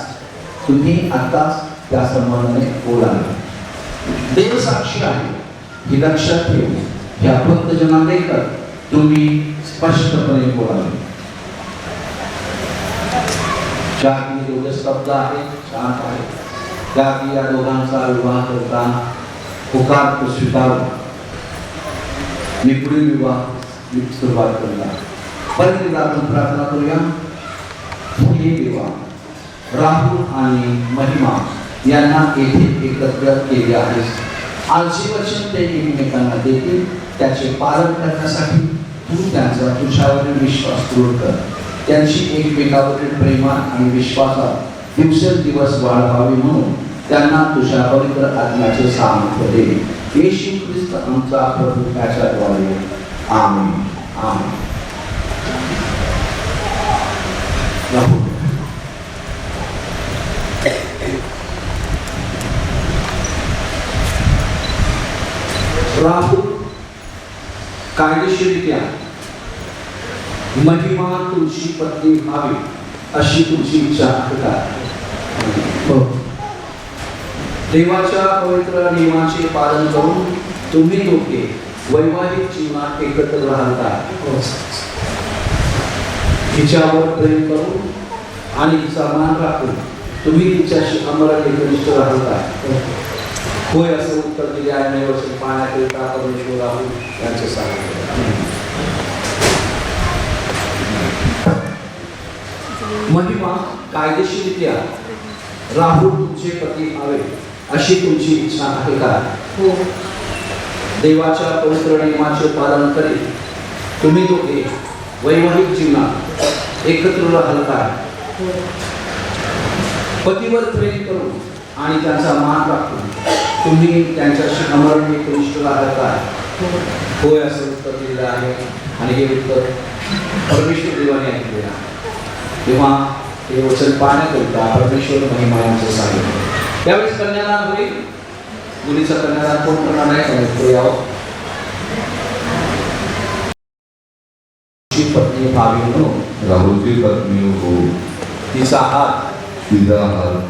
तुम्ही आताच त्या संबंधाने बोलावे. देव साक्षी आहे ही लक्षात ठेवून ह्या भक्तजनांदेखत तुम्ही स्पष्टपणे बोलावे. ज्या की दोघे स्तब्ध आहेत, शांत आहेत, त्या की या दोघांचा विवाह करता पुकार तो स्वीकारून मी पुढील विवाह सुरुवात करणार. परंतु आपण प्रार्थना करूया. हे विवाह राहुल आणि महिमा यांना येथे एकत्र केले आहे. आजचे वचन ते एकमेकांना देतील त्याचे पालन करण्यासाठी तू त्यांचा तुझ्यावरील विश्वास दृढ कर. त्यांची एकमेकावरील प्रेमात आणि विश्वासात दिवसेंदिवस वाढ व्हावी म्हणून त्यांना तुझ्या पवित्र आत्म्याचे सामर्थ्य दे. येशू ख्रिस्त आमचा प्रभू त्याच्याद्वारे. आमेन. आमेन. राहुल कायदेशीररित्या महिमा तुझी पत्नी व्हावी अशी तुझी इच्छा आहे का? हो. देवाच्या पवित्र नियमाचे पालन करून तुम्ही दोघे वैवाहिक जीवनात एकत्र राहता. हिच्यावर प्रेम करून आणि हिचा मान राखून तुम्ही तिच्याशी अमराने घनिष्ठ राहता. होय असं उत्तर दिले आहे. वर्ष पाहण्याकरिता परमेश्वर राहुल यांचे सांगितले. महिमा कायदेशीररित्या राहुल तुमचे पती व्हावे अशी तुमची इच्छा आहे का? हो. देवाच्या पवित्र नियमाचे पालन करीत तुम्ही दोघे वैवाहिक जीवनात एकत्र राहता. पतीवर प्रेम करून आणि त्यांचा मान राखून तुम्ही त्यांच्याशी अमरणी घनिष्ठ राहता. होय असं उत्तर दिलेलं आहे. आणि हे उत्तर परमेश्वर देवाने ऐकलेलं आहे. तेव्हा हे वचन पाहण्याकरिता परमेश्वर महिमा यांचं सांगितलं. त्यावेळेस कन्यादान होईल. मुलीचं कन्यादान कोण करणार आहे? सांगितलं यावं. पत्नी भावी म्हणून राहुलची पत्नी हो. तिचा हात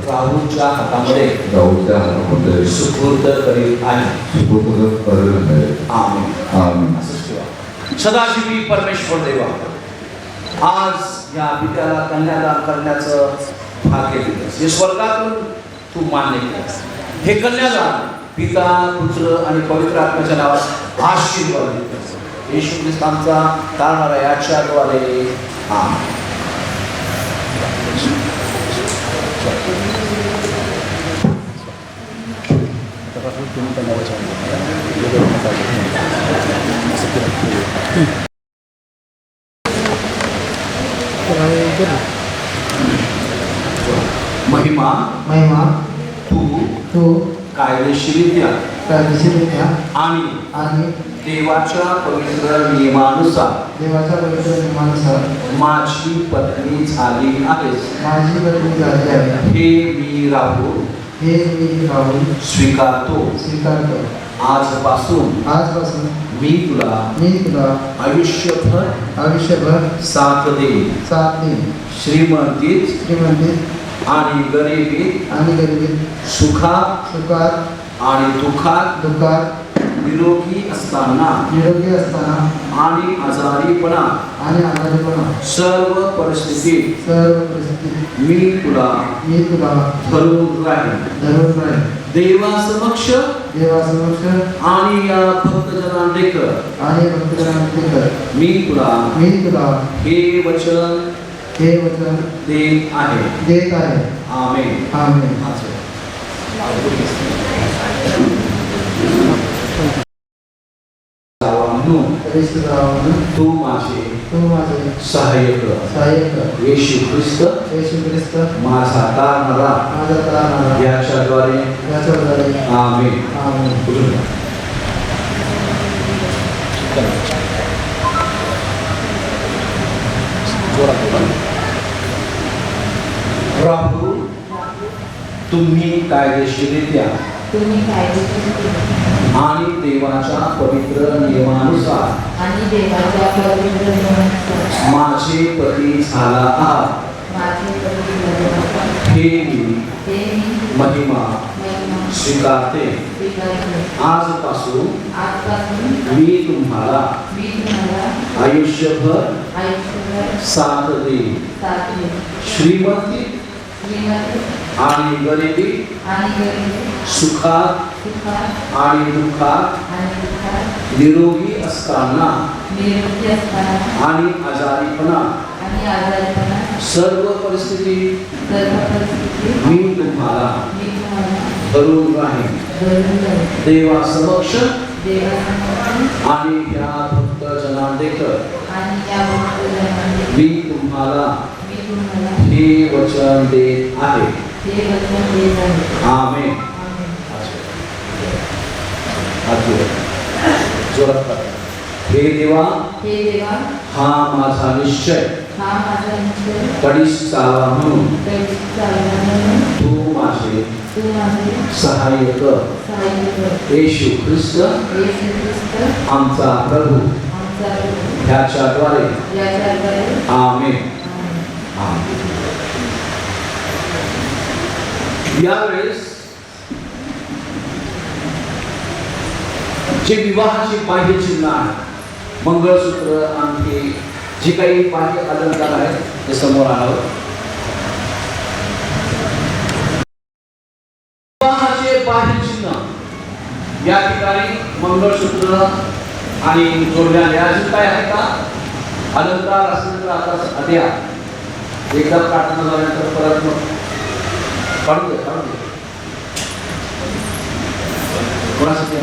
राहुलच्या हातामध्ये सुपूर्द करीत आहे. आमेन. आमेन. असंच ठेवा. सदाशिवी परमेश्वर देवा, आज या पित्याला कन्यादान करण्याचं भाग्य दिलंस. हे स्वर्गातून तू मान्य केलंस. हे कन्यादान पिता पुत्र आणि पवित्र आत्म्याच्या नावात आशीर्वाद देतोस. येशू ख्रिस्तांचा तारणारा याच्याद्वारे. आमेन. महिमा तू कायदेशीररित्या आणि देवाच्या पवित्र नियमानुसार माझी पत्नी झाली आहेस. हे मी राहुल स्वीकारतो. आजपासून मी तुला आयुष्यभर साथ देईन. श्रीमंतीत आणि गरिबीत सुखात आणि दुःखात निरोगी असताना आणि आजारीपणा सर्व परिस्थितीत मी तुला धरून राहीन. देवासमक्ष आणि या भक्तजनांदेखत मी तुला हे वचन देत आहे. आमेन. तू माझे सहाय्यक येशू ख्रिस्त माझा तारणारा याच्याद्वारे. आमेन. प्रभू तुम्ही कायदेशीररित्या आणि देवाच्या पवित्र नियमानुसार माझे पती झाला आहात. हे मी महिमा स्वीकारते आजपासून मी तुम्हाला आयुष्यभर साथ देईन. श्रीमंती आणि गरिबी, सुखात आणि दुःखात, निरोगी असताना आणि आजारीपणात, सर्व परिस्थिती मी तुम्हाला धरून राहीन. देवासमक्ष आणि या भक्त जनांदेखत मी तुम्हाला हे वचन देत आहे. आमेन. जोरात करा. हे देवा, हा माझा निश्चय कधीच चालवा म्हणून तू माझे सहाय्य कर. येशू ख्रिस्त आमचा प्रभू ह्याच्याद्वारे. आमेन. यावेळेस जे विवाहाची बाह्य चिन्ह आहे, मंगळसूत्र, अंगठी, जे काही बाह्य अलंकार आहेत ते समोर आलं. विवाहाचे बाह्य चिन्ह या ठिकाणी मंगळसूत्र आणि जोडण्याने अजून काय आहे का अलंकार असेल तर आता अद्या एकदा प्रार्थना झाल्यानंतर परत मग काढून दे. कोणासाठी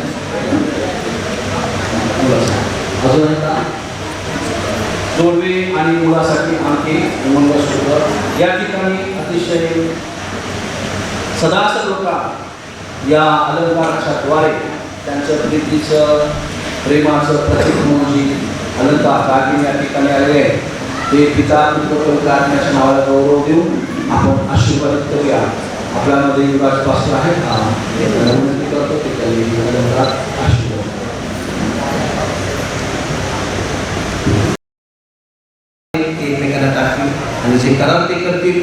अजून एकदा जोडवे आणि मुलासाठी आणखी मंगळसूत्र. या ठिकाणी अतिशय सदासर्वकाळ या अलंकाराच्या द्वारे त्यांचं प्रीतीचं, प्रेमाचं प्रतीक म्हणून जी अलंकार दागिने या ठिकाणी आलेले आहे ते पिता पुत्र आत्म्याच्या नावाला गौरव देऊन आपण आशीर्वादित करूया. आपल्यामध्ये युवराज पास्टर आहेत का? विनंती करतो की त्यांनी अलंकार आशीर्वाद. एकमेकांना टाकतील आणि जे कराल ते करतील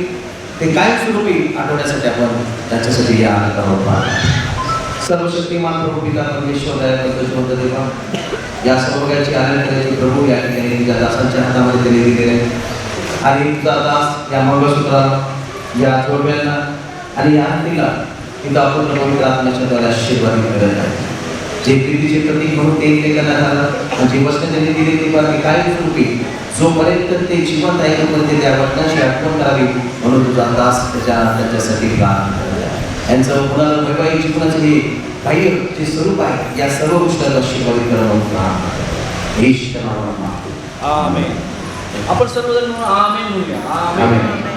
ते कायमस्वरूपी आठवड्यासाठी आपण त्याच्यासाठी या अलंकार. सर्वशक्तिमान प्रभू पिता परमेश्वर दयावंत देवा, या सर्व याची आनंद करायची प्रभू या ठिकाणी तुझ्या दासांच्या हातामध्ये त्यांनी दिलेले आणि तुझा दास या मंगळसूत्राला, या जोडव्यांना आणि या अंगठीला तिथं आपण पवित्र आत्म्याच्या द्वारे आशीर्वाद करत आहे. जे प्रीतीचे प्रतीक म्हणून ते करण्यात आलं आणि जी वचन त्यांनी दिली ती बाकी कायमस्वरूपी जोपर्यंत ते जिवंत आहे तोपर्यंत त्या वचनाची आठवण करावी म्हणून तुझा दास त्याच्यासाठी काम करत आहे. यांचं मुलाला वैवाहिक जीवनाचं हे बाह्य जे स्वरूप आहे या सर्व गोष्टीला आशीर्वादित करणं हे शिकवणार. आमेन. आपण सर्वजण म्हणून आमेन म्हणूया. आमेन.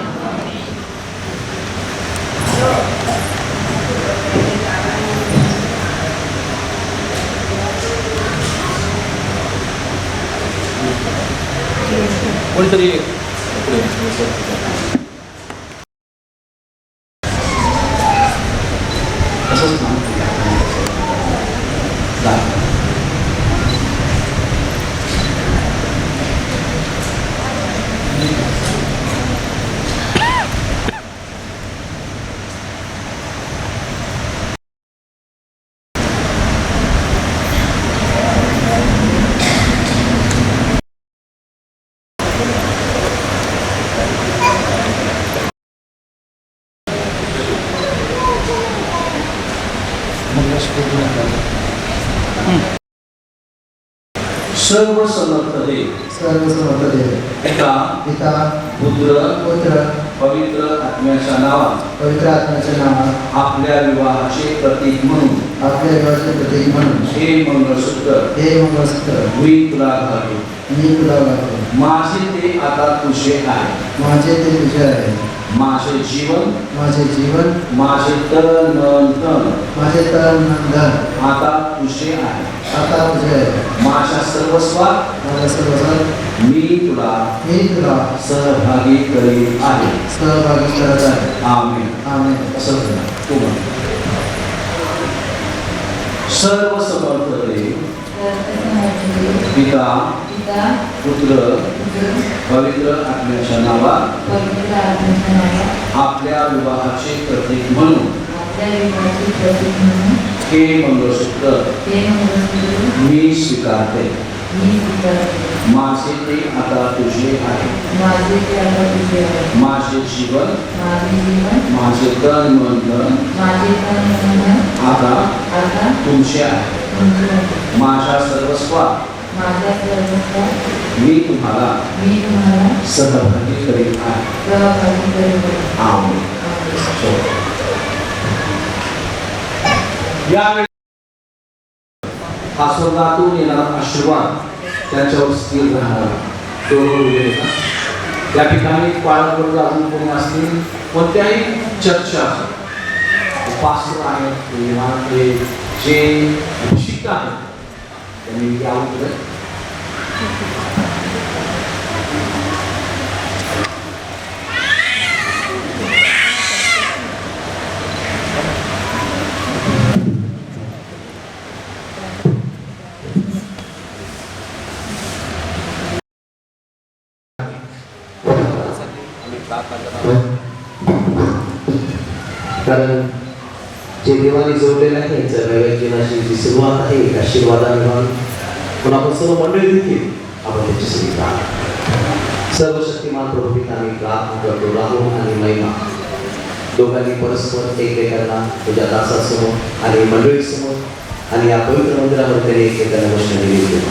कोणीतरी असंच ना सर्व समर्थ देव पिता पुत्र पवित्र आत्म्याच्या नावात आपल्या विवाहाचे प्रतीक म्हणून हे मंगळसूत्र मी तुला घालतो. माझे ते आता तुझे आहे. माझे जीवन माझे तन आता तुझे आहे. माझ्या सर्वस्वात मी तुला सहभागी करीत आहे. आमेन. सर्व समर्थ देव पिता पुत्र पवित्र आत्म्याच्या नावात आपल्या विवाहाचे प्रतीक म्हणून विवाहाची प्रतीक म्हणून हे मंगळसूत्र हे मंगळसूत्र मी स्वीकारते. मी स्वीकारते. माझे ते आता तुझे आहे. माझे ते आता तुझे आहे. माझे जीवन, माझे जीवन, माझे तन मन धन माझे तन मन आता आता तुमचे आहे. तुमचे आहे. माझ्या सर्वस्वात माझ्या सर्वस्वात मी तुम्हाला सहभागी करीत आहे. सहभागी करीत आहे. आमेन. यावेळी हा स्वर्गातून येणारा आशीर्वाद त्यांच्यावर स्थिर राहणार. या ठिकाणी पाळत अजून कोणी असतील, कोणत्याही चर्चा उपासक आहेत, जे अभिषिक्त आहेत, त्यांनी यावं पुढे. कारण जे देवाने जोडलेलं आहे जगाच्या जीवनाची जी सुरुवात आहे एक आशीर्वादाने व्हावी. पण आपण सर्व मंडळी देखील आपण त्याची सुविधा सर्वशक्तिमान प्रभू पिता मी प्रार्थना करतो राहून आणि महिमा दोघांनी परस्पर एकमेकांना तुझ्या दासासमोर आणि मंडळीसमोर आणि या पवित्र मंदिरावर त्यांनी एकमेकांना वचन दिले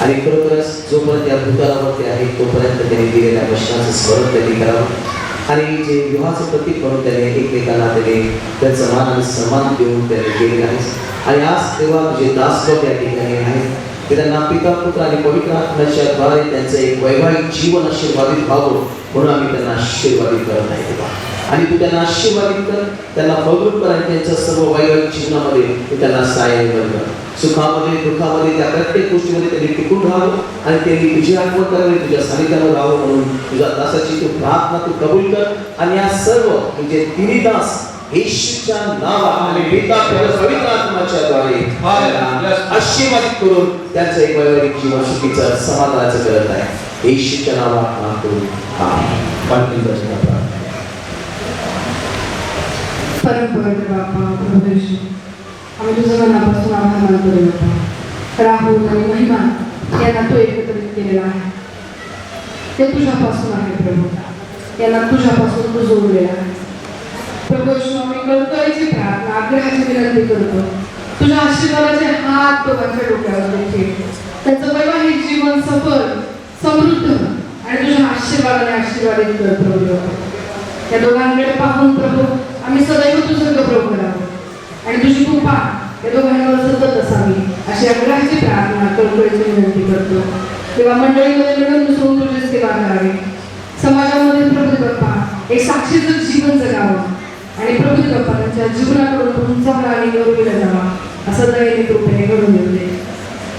आणि खरोखरच जोपर्यंत या भूतलावरती आहे तोपर्यंत त्यांनी दिलेल्या वचनाचं स्मरण त्यांनी करावं आणि जे विवाहाचं प्रतीक म्हणून त्याने एकमेकांना त्याने त्यांचा मान आणि सन्मान देऊन त्याने केलेले आहे. आणि आज तेव्हा जे दासगण या ठिकाणी आहेत ते त्यांना पिता पुत्र आणि पवित्र आत्म्याच्या द्वारे त्यांचं एक वैवाहिक जीवन आशीर्वादित व्हावं म्हणून आम्ही त्यांना आशीर्वादित करत आहे तेव्हा. आणि तू त्यांना आशीर्वादित कर, त्यांना फळरूप कर आणि त्यांच्या सर्व वैवाहिक जीवनामध्ये तू त्यांना सहाय्य कर. सुखामध्ये दुःखामध्ये त्या प्रत्येक गोष्टीमध्ये त्यांनी टिकून राहावं आणि त्यांनी तुझी आठवण करावी, तुझ्या सानिध्यावर राहावं म्हणून तुझ्या दासाची तू प्रार्थना तू कबूल कर. आणि या सर्व तुझे तिन्ही दास येशूच्या नावात आणि पिता पुत्र पवित्र आत्म्याच्या द्वारे आशीर्वादित करून त्यांचं एक वैवाहिक जीवन सुखीचं समाधानाचं करत आहे. येशूच्या नावात मागतो आमेन. परमपवित्र बाप्पा प्रभू येशू, आम्ही तुझं मनापासून आभार मानतो रे बाप्पा. राहुल आणि महिमा यांना तू एकत्रित केलेला आहे, ते तुझ्यापासून आहे प्रभू. यांना तुझ्यापासून तू जोडलेला आहे प्रभू येशू. आम्ही कळकळीची प्रार्थना आग्रहाची विनंती करतो, तुझ्या आशीर्वादाचे हात दोघांच्या डोक्यावर देखील त्यांचं वैवाहिक जीवन सफल समृद्ध आणि तुझ्या आशीर्वादाने आशीर्वादित कर प्रभू. या दोघांकडे पाहून प्रभू आम्ही सदैव तुझं गौरव करावं आणि तुझी कृपा या दोघांवर सतत असावी अशी आग्रहाची प्रार्थना कळकळीची विनंती करतो. तेव्हा मंडळीमध्ये मिळून मिसळून तुझी सेवा करावी, समाजामध्ये प्रभू बाप्पा एक साक्षीचं जीवन जगावं आणि प्रभू बाप्पा त्यांच्या जीवनाकडून तुमचा आणि गौरविला जावा असं दयेने कृपेने घडून येऊ दे.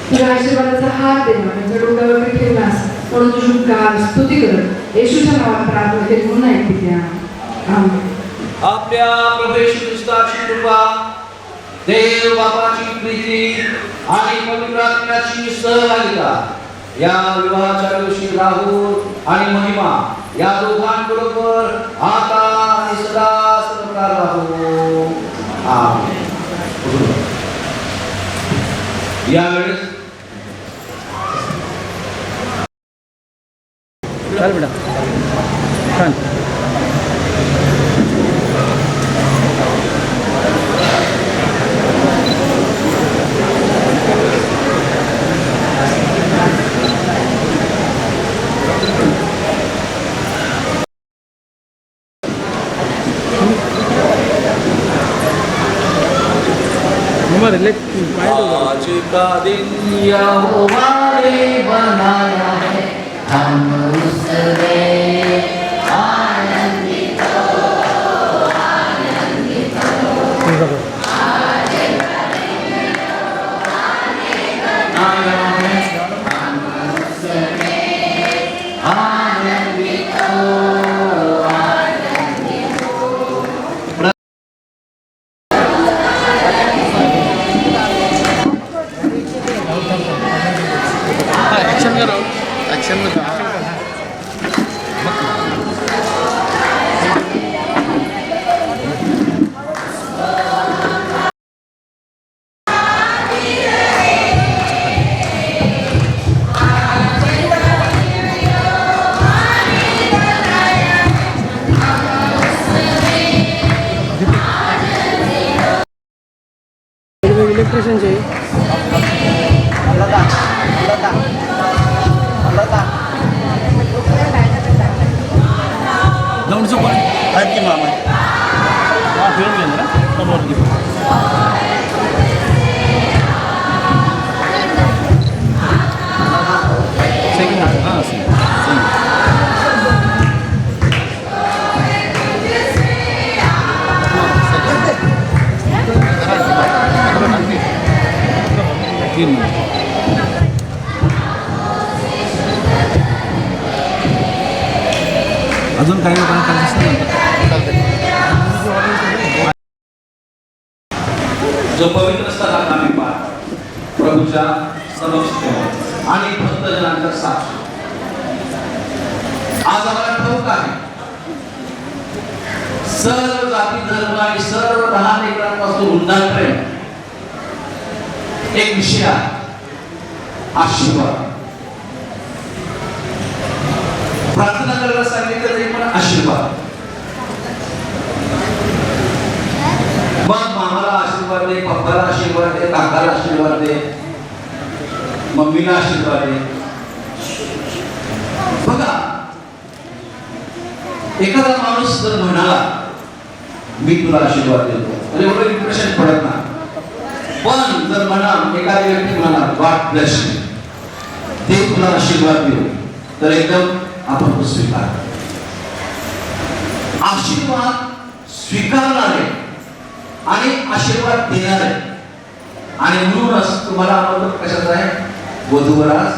तुझ्या आशीर्वादाचा हात देवा त्यांच्या डोक्यावरती ठेवलास म्हणून तुझी गार स्तुती करत येशूच्या नावात प्रार्थना केली म्हणून ऐकते द्या. आमेन. आपल्या प्रभू येशू ख्रिस्ताची कृपा, देव बापाची प्रीती आणि पवित्र आत्म्याची सहभागिता या विवाहाच्या दिवशी राहुल आणि महिमा या दोघांबरोबर आता आणि सदा सर्वकाळ राहू. आमेन. यावेळेस चल बेटा छान. आज का दिन यहोवा ने बनाया है, हम उसमें आनंदित हो, आनंदित हो। आज का दिन यहोवा ने बनाया है, हम उसमें आनंदित हो, आनंदित हो। इलेक्ट्रिशियनचे आहेत की मामा फिरून गेले ना समोर अजून काही लोकांना करायचं जो पवित्र स्थळात आम्ही पाहतो प्रभूच्या समक्ष आणि भक्तजनांचा साक्ष आज आम्हाला ठाऊक आहे सर्व जाती धर्म आणि सर्व लहान लेकरांपासून वृद्धांपर्यंत एक विषय आहे आशीर्वाद. प्रार्थना करायला सांगितलं तरी पण आशीर्वाद. मग मामाला आशीर्वाद दे, पप्पाला आशीर्वाद दे, काकाला आशीर्वाद दे, मम्मीला आशीर्वाद दे. बघा एखादा माणूस जर म्हणाला मी तुला आशीर्वाद देतो तर एवढं इम्प्रेशन पडत नाही. पण जर म्हणा एखाद्या व्यक्ती म्हणाला गॉड ब्लेस यू, देव तुला आशीर्वाद देऊ, तर एकदम आपण तो स्वीकार. आशीर्वाद स्वीकारणारे आणि आशीर्वाद देणारे आणि म्हणूनच तुम्हाला आमंत्रण कशाचं आहे वधूवरास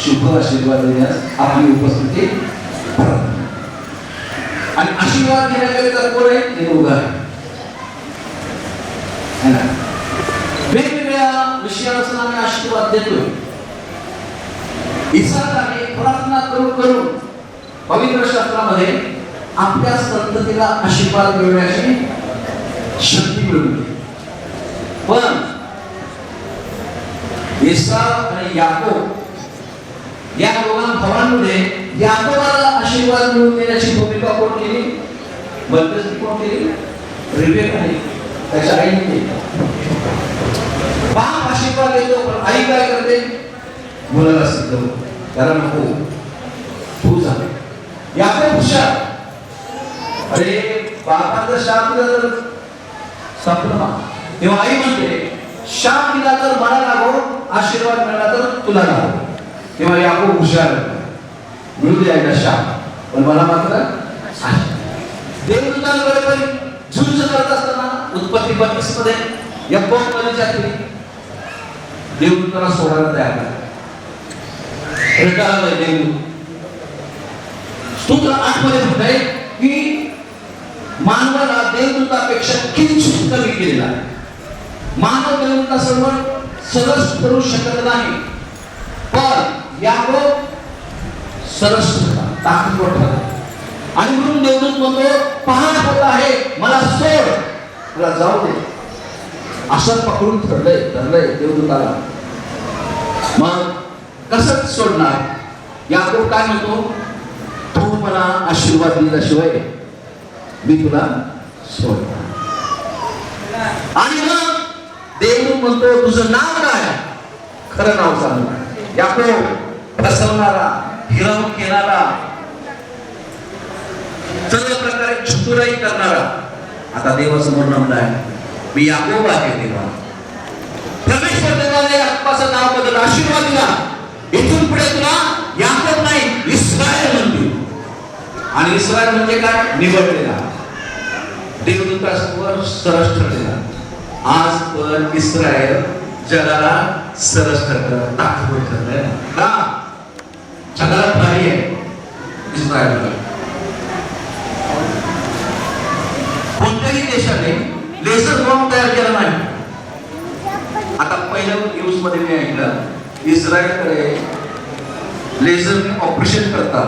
शुभ आशीर्वाद देण्यास आपली उपस्थिती आणि आशीर्वाद देण्याकरिता कोण आहे ते उभा आहे. वेगवेगळ्या विषयानुसार आम्ही आशीर्वाद देतोय. इसाकाने प्रार्थना करून करून पवित्र शास्त्रामध्ये आपल्या संततीला आशीर्वाद मिळवण्याची शक्ती मिळवली. पण इसाक आणि याकोब या दोघां भावांमध्ये याकोबाला आशीर्वाद मिळवून देण्याची भूमिका कोण केली? मध्यस्थी कोण केली? रिबेकाने, त्याच्या आईने केली. बाप आशीर्वाद देतो पण आई काय करते? मुलाला सिद्ध त्याला नको तू जा. याकोब हुशार, अरे बापाचा शाप दिला तर संपला. तेव्हा आई म्हणते शाप दिला तर मला लागो, आशीर्वाद मिळाला तर तुला लागो. तेव्हा याकोब हुशार, मिळू द्यायचा शाप पण मला मात्र देवदूतांकडे पण झुंज करत असताना उत्पत्ती 32 मध्ये याकोब नदीच्या तीरी देवदूताला सोडायला तयार झाला. रटाळा देवदूत स्तोत्र 8 मध्ये म्हणताय की मानवाला देवदूतापेक्षा किंचित कमी केलेला आहे. मानव देवदूतासमोर सरस करू शकत नाही, पण याकोब सरस ताकदवर ठरला. आणि म्हणून देवदूत म्हणतो पहाड होत आहे मला सोड, तुला जाऊ दे. असं पकडून धरलंय देवदूताला. मग कसं सोडणार? याकोब काय म्हणतो? तू मला आशीर्वाद दिल्याशिवाय मी तुला सोडणार. आणि मग देवदूत म्हणतो तुझं नाव काय? खरं नाव सांग. याकोब फसवणारा, हिरावून घेणारा, सर्व प्रकारे चतुराई करणारा. आता देवासमोर नमलाय मी याकोब आहे. देवा परमेश्वर देवाने याकोबाचं नाव बदल आशीर्वाद दिला. इथून पुढे तुला याकोब नाही इस्रायल म्हणतील. आणि इस्रायल म्हणजे काय? निवडलेला, देवदूतासमोर सरस ठरलेला. आज पण इस्रायल जगाला सरस ठरलं, ताकदवर ठरलं का? जगाला भारी आहे इस्रायल. कोणत्याही देशाने लेझर बॉम्ब तयार केला नाही. आता पहिल्या न्यूज मध्ये मी ऐकलं इस्रायलकडे लेझरने ऑपरेशन करतात,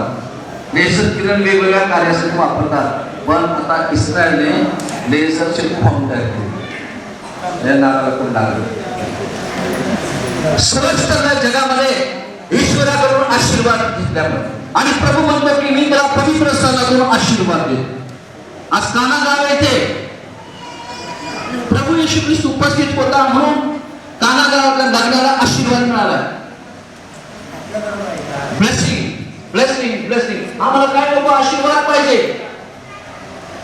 लेझर किरण वेगवेगळ्या कार्यासाठी वापरतात. पण आता इस्रायलने लेझरचे बॉम्ब तयार केले. या नावाला कोण लागलं? सरस करण्या जगामध्ये ईश्वराकडून आशीर्वाद घेतल्यामुळे. आणि प्रभू म्हणतो की मी त्याला पवित्र स्थानातून आशीर्वाद देतो. आज काना गाव येथे प्रभू प्रभू येशू ख्रिस्त उपस्थित होता म्हणून काना गावातल्या लग्नाला आशीर्वाद मिळाला. Blessing blessing blessing. आम्हाला काय नको, आशीर्वाद पाहिजे.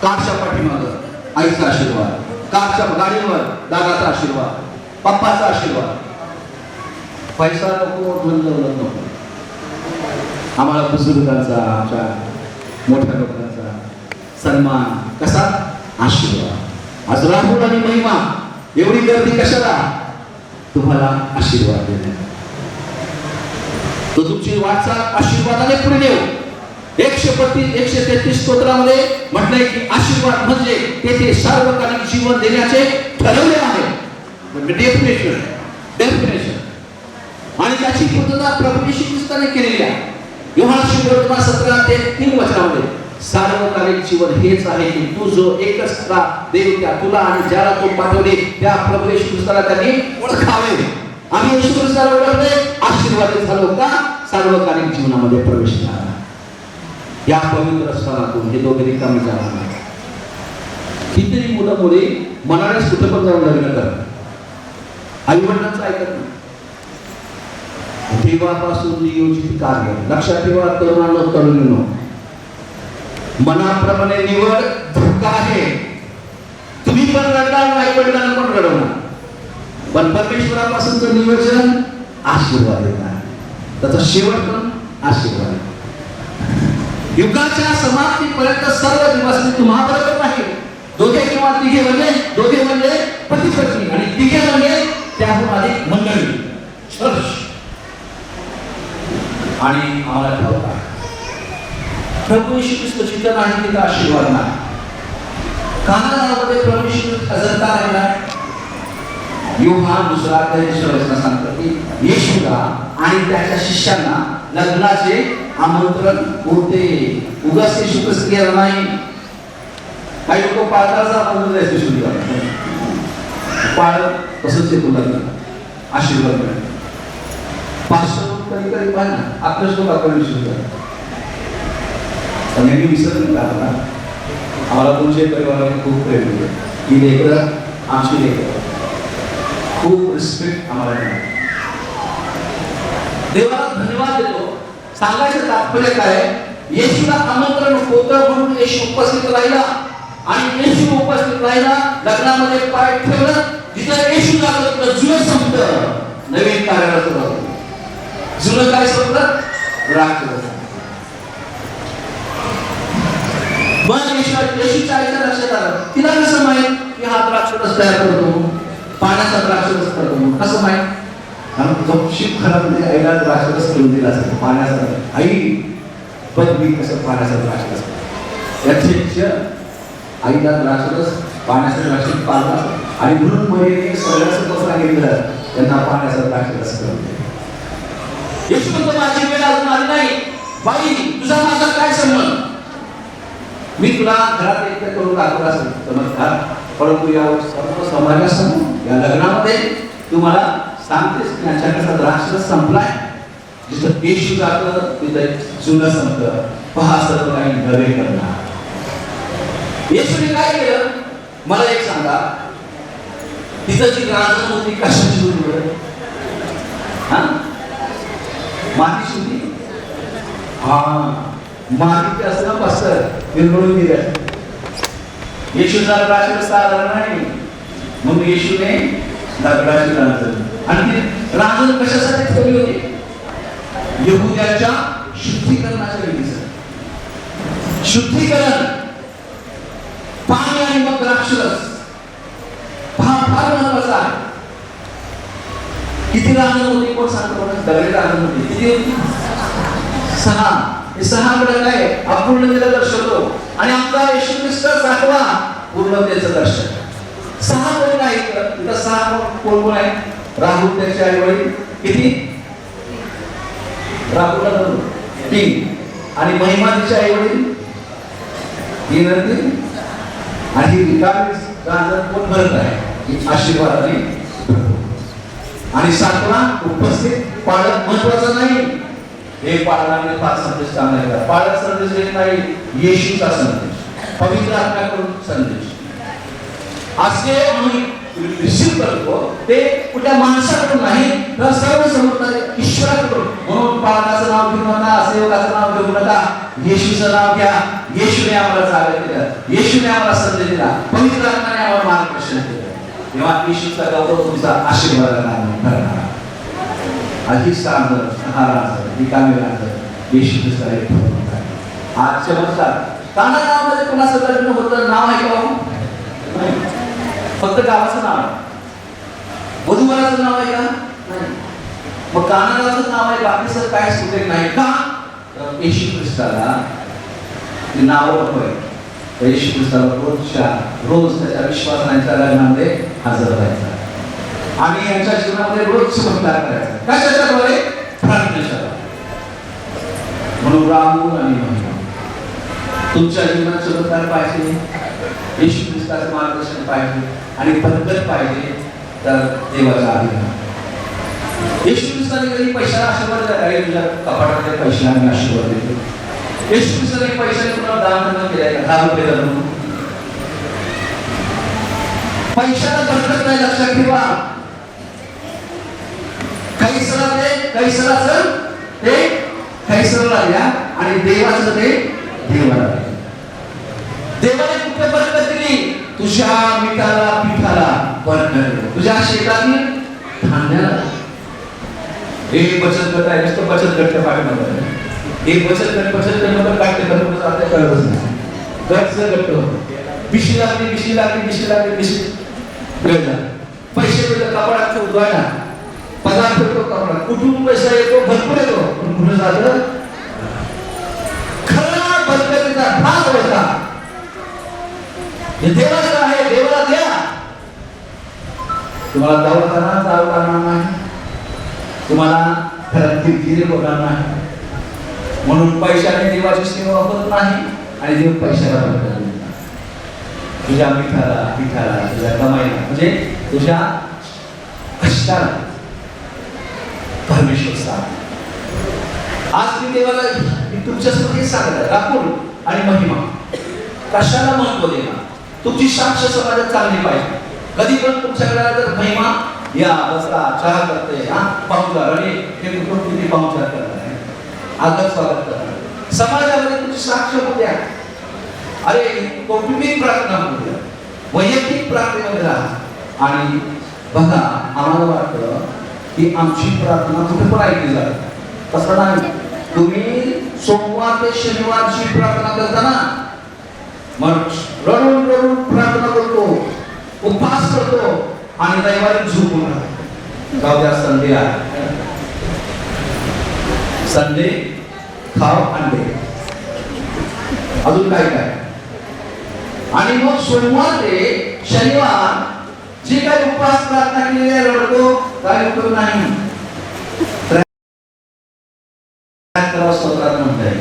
कारच्या पाठीमागं आईचा आशीर्वाद, कारच्या गाडीवर दादाचा आशीर्वाद, पप्पाचा आशीर्वाद. पैसा नको, धन दौलत नको. आम्हाला बुजुर्गांचा, आमच्या मोठ्या लोकांचा सन्मान, कसा आशीर्वाद. आज राहुल आणि महिमा एवढी गर्दी कशाला? तुम्हाला आशीर्वाद देणे. तो तुमची वाटचाल आशीर्वादाने पुढे नेऊ. 133 स्तोत्रामध्ये म्हटलंय की आशीर्वाद म्हणजे तेथे सार्वकालिक जीवन देण्याचे ठरवले आहे. डेफिनेशन आणि त्याची पूर्तता प्रभू येशू ख्रिस्ताने केलेली आहे. योहान शुभवर्तमान 17:3 सार्वकालिक जीवन हेच आहे की तू जो एकच देव त्या तुला आणि ज्याला तू पाठवले त्या प्रभू येशू ख्रिस्ताला त्यांनी ओळखावे. आम्ही येशू ख्रिस्ताला ओळखले, आशीर्वादित झालो का? सार्वकालिक जीवनामध्ये प्रवेश झाला. या पवित्र स्थळातून हे दोघे रिकामी जाणार नाही. कितीतरी मुलं मुली मनानेच कुठे पण जाऊन लग्न करतात, आई वडिलांचं ऐकत नाही. देवापासून नियोजित कार्य. लक्षात ठेवा तरुणांनो, तरुणींनो, मनाप्रमाणे निवड धोका आहे. तुम्ही पण रडणार, आई वडिलांना पण रडवणार, पण परमेश्वरापासूनचं नियोजन आशीर्वाद देणार. त्याचा शेवट पण आशीर्वाद. युगाच्या समाप्तीपर्यंत सर्व दिवस तुम्हाबरोबर राहील. दोघे किंवा तिघे म्हणजे, दोघे म्हणजे पती पत्नी आणि तिघे म्हणजे त्याहून अधिक मंडळी, चर्च. आणि आम्हाला ठाऊक आहे प्रभू येशू ख्रिस्त जिथं नाही तिथं आशीर्वाद नाही. कानामध्ये प्रभू येशू ख्रिस्त हजर का राहिला? योहान 2:23 सांगतो की येशूला आणि त्याच्या शिष्यांना लग्नाचे आमंत्रण होते. उगाच येशू ख्रिस्त गेला नाही. काही लोक पाळताचा आमंत्रण द्यायचे सुरू करतात. पाळ तसंच येतो लग्न, आशीर्वाद मिळतो. पाचशे कधी कधी पाहिजे आपल्याच लोक आपण विसरू पण यांनी विसरलं का? आम्हाला तुमचे परिवाराने खूप प्रेम दिले. ही लेकरं आमची लेकरं, खूप रिस्पेक्ट आम्हाला मिळाली. देवाला धन्यवाद देतो. सांगायचं तात्पर्य काय? येशूला आमंत्रण होतं म्हणून येशू उपस्थित राहिला आणि येशू उपस्थित राहिला. लग्नामध्ये पाय ठेवलं, जिथं येशू जातो तिथं जुनं संपतं, नवीन कार्याला सुरुवात. जुनं काय संपलं? राग. मग येशूच्या आईच्या लक्षात आलं, तिला कसं माहित की हा द्राक्षरस तयार करतो, पाण्याचा द्राक्षरस करतो? कसं माहित? कारण गपशीप घरामध्ये आईला द्राक्षरस करून दिला असेल पाण्याचा. आई बघ मी कसं पाण्याचा द्राक्षरस. याचे आईला द्राक्षरस पाण्याचा द्राक्षरस पाळला आणि म्हणून महिने सगळ्याचं कसं सांगितलं त्यांना पाण्याचा द्राक्षरस करून दिला. येशू म्हणतो माझी वेळ अजून आली नाही. बाई तुझा माझा काय संबंध? मी तुला घरात एकत्र करून दाखवला असेल चमत्कार, परंतु या सर्व समाजासमोर या लग्नामध्ये तुम्हाला सांगतेस की अचानक द्राक्षरस संपलाय. जिथं येशू जातं तिथं जुनं संपतं. पहा सर्व काही नवे करणार. येशूने काय केलं मला एक सांगा? तिथं जी राजन होती कशाची होती? हा, मातीची होती. हा, मातीचे असं ना पास्तर विरघळून दिल्या. येशूचा द्राक्षरस साधारण नाही म्हणून येशूने दगडाची रांजण. आणि ती रांजण कशासाठी ठेवली होती? यहुद्यांच्या शुद्धीकरणाच्या विधीचं शुद्धीकरण. पाणी आणि मग द्राक्षरस फार महत्वाचा आहे. किती रांजण होती कोण सांगतो? दगडी रांजण होती. किती होती? 6. हे 6 कडे काय अपूर्णतेचं दर्शवतो आणि आमचा येशू ख्रिस्त 7वा पूर्णतेचं दर्शन. 6 कोण आहे? इथं 6 कोण आहे? राहुल त्याचे आई वडील किती? राहुलला 3 आणि महिमा तिचे आई वडील 3 आणि रिकामी रांजण कोण भरत आहे? आशीर्वादाने. आणि 7वा उपस्थित पाळत महत्वाचा नाही. हे पाळणारे 5 संदेश सांगायचा. पाळत संदेश देत नाही, येशूचा संदेश, पवित्र आत्म्याकडून संदेश. आज जे आम्ही रिसीव्ह करतो ते कुठल्या माणसाकडून नाही तर सर्व समोर ईश्वराकडून. म्हणून पालकाचं नाव घेऊ नका, सेवकाचं नाव घेऊ नका, येशूचं नाव घ्या. येशूने आम्हाला जागा दिलं, येशूने आम्हाला संदेश दिला, पवित्र आत्म्याने आम्हाला मार्गदर्शन केलं. तेव्हा येशूचा गौरव तुमचा आशीर्वादाने करणार. अधिक सांगत हाराचं रिकामे राहतं येशू ख्रिस्ताला एक ठेवून आहे. आज चमत्कार काना गावामध्ये कोणाचं लग्न होतं नाव आहे का? नाही. फक्त गावाचं नाव आहे. वधूवराचं नाव आहे का? नाही. मग काना गावाचं नाव आहे, बाकीचं काय सुटेक नाही का? तर येशू ख्रिस्ताला ते नाव होय. येशू ख्रिस्ताला रोज त्याच्या विश्वासाच्या लग्नामध्ये हजर राहायचा आणि यांच्या जीवनामध्ये रोज चमत्कार करायचा. कशाच्याद्वारे? प्रार्थनेच्या. म्हणून राहून आणि महिमा तुमच्या जीवनात चमत्कार पाहिजे, येशू ख्रिस्ताचं मार्गदर्शन पाहिजे आणि बरकत पाहिजे तर देवाचा आधार. येशू ख्रिस्ताने कधी पैशाला आशीर्वाद दिला? अरे तुझ्या कपाटातले पैसे आम्ही आशीर्वाद देतो. येशू ख्रिस्ताने पैशाने तुम्हाला दान धर्म केलाय का? 10 रुपये धर्म. पैशाला बरकत नाही, लक्षात ठेवा. कैसराचं ते कैसरला द्या आणि देवाचं ते देवाला द्या. देवाने कुठे बरकत दिली? तुझ्या मिठाला पिठाला बरकत, तुझ्या शेतातील धान्याला. हे बचत गट आहे, नुसतं बचत गट पाठीमागे हे बचत गट काढते करत आपल्या कळतच नाही. गटचं गट बिशी लागली पैसे कपडात उद्वायला पदार्थ येतो, कपडा कुठून पैसा येतो? भरपूर येतो, पण कुठं जातं? खरा बरकतीचा भाग होता हे देवाचं आहे, देवाला द्या. तुम्हाला दवाखाना जावं लागणार नाही, तुम्हाला घरात किरकिरी होणार नाही. म्हणून पैशाने देवाची सेवा होत नाही आणि देव पैशाला बरकत देत नाही. तुझ्या मिठाला पिठाला, तुझ्या कमाईला म्हणजे तुझ्या कष्टाला परमेश्वर साथ. आज मी देवाला तुमच्यासमोर हे सांगत आहे, राखून आणि महिमा. कशाला महत्व देणार? तुमची साक्ष समाजात चांगली पाहिजे. कधी पण तुमच्याकडे जर महिमा या बसला चहा करते, पाहुणचार आणि हे कुटुंब किती पाहुणचार करत आहे, आदर स्वागत करतात, समाजामध्ये तुमची साक्ष होऊ द्या. अरे कौटुंबिक प्रार्थना होऊ द्या, वैयक्तिक प्रार्थनेमध्ये राहा. आणि बघा, आम्हाला वाटतं की आमची प्रार्थना कुठे पण ऐकली जाते. तसं नाही. तुम्ही सोमवार ते शनिवारची प्रार्थना करताना मग रडून रडून प्रार्थना करतो, उपवास करतो आणि रविवारी झोपून राहतो. जाऊ द्या, संडे आहे, संडे खाव अंडे, अजून काय काय. आणि मग सोमवार ते शनिवार जे काही उपवास प्रार्थना केलेली आहे रडतो, काय उपयोग नाही. स्तोत्रात म्हणताय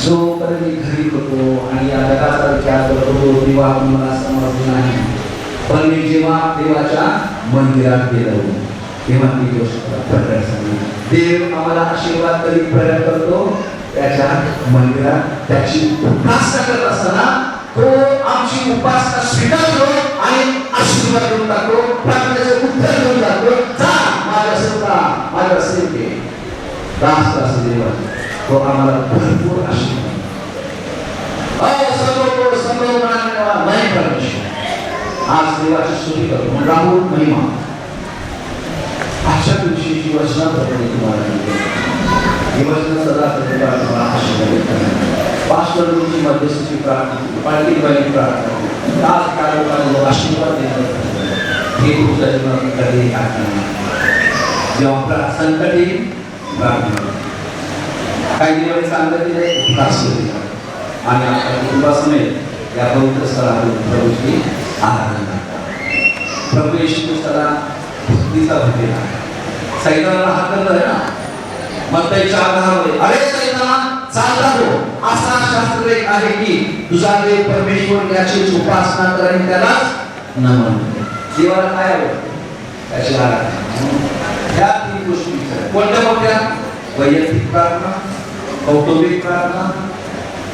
जोपर्यंत घरी होतो आणि या जगाचा विचार करतो तेव्हा मला समजलं नाही, पण मी जेव्हा देवाच्या मंदिरात गेलो तेव्हा ती गोष्ट प्रकट झाली. देव आम्हाला आशीर्वाद कधी प्रकट करतो? त्याच्या मंदिरात त्याची उपासना करत असताना तो आमची उपासना स्वीकारतो आणि आशीर्वाद देऊन टाकतो, प्रार्थनेचं उत्तर देऊन टाकतो. जा माझ्या सेवका, माझ्या सेवके, दास दास देवा, तो आम्हाला भरपूर आशीर्वाद. नाही परमेश्वर आज देवाची स्तुती करतो. राहुल महिमा आजच्या दिवशीची वचना तुम्हाला वचन सदा तुम्हाला आशीर्वाद. पास्टरची मध्यस्थीची प्रार्थना, पालखी दिवाळी प्रार्थना, आज काय लोकांना आशीर्वाद देतात हे तुमच्या जीवनात कधीही जेव्हा संकट येईल प्रार्थना. काही दिवाळी चांगलं दिले त्रास होते आणि आपल्या कुटुंबासमेत या पवित्र स्थळावर प्रभूची आराधना करतात. प्रभू येशू ख्रिस्ताला भक्तीचा भेटेला सैतानाला हाकललं आहे ना, मग त्याच्या आधारावर अरे सैताना चालता हो, असा शास्त्र एक आहे की तुझा देव परमेश्वर याची उपासना कर आणि त्यालाच नमन कर. देवाला काय आवडतं? त्याची आराधना. या तीन गोष्टी कोणत्या कोणत्या? वैयक्तिक प्रार्थना, कौटुंबिक प्रार्थना,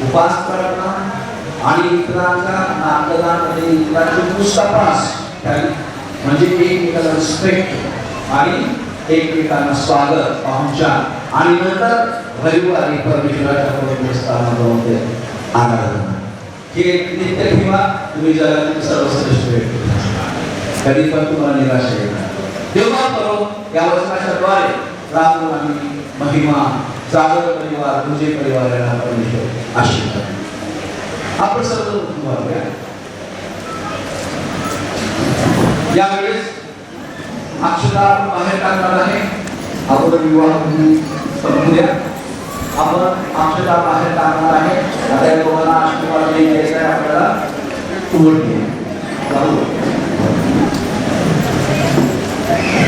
उपास प्रार्थना आणि इतरांच्या नातलगांमध्ये इतरांची पुस्तपास म्हणजे एकमेकाला रिस्पेक्ट आणि एकमेकांना स्वागत पाहुणचार आणि नंतर रविवारी परमेश्वराच्या पवित्र स्थानामध्ये आराधना. हे एक नित्य ठेवा. तुम्ही जगातील सर्वश्रेष्ठ व्यक्ती कधी पण तुम्हाला निराशा येणार. तेव्हा करो या वचनाच्या द्वारे राम आणि महिमा जागर परिवार तुझे परिवार यांना परमेश्वर आशीर्वाद. आपण सर्व तुम्हाला यावेळेस अक्षता बाहेर टाकणार आहे. अगोदर विवाह समजून द्या. आपण अक्षता बाहेर टाकणार आहे. आता या दोघांना आशीर्वाद द्यायचा आहे आपल्याला.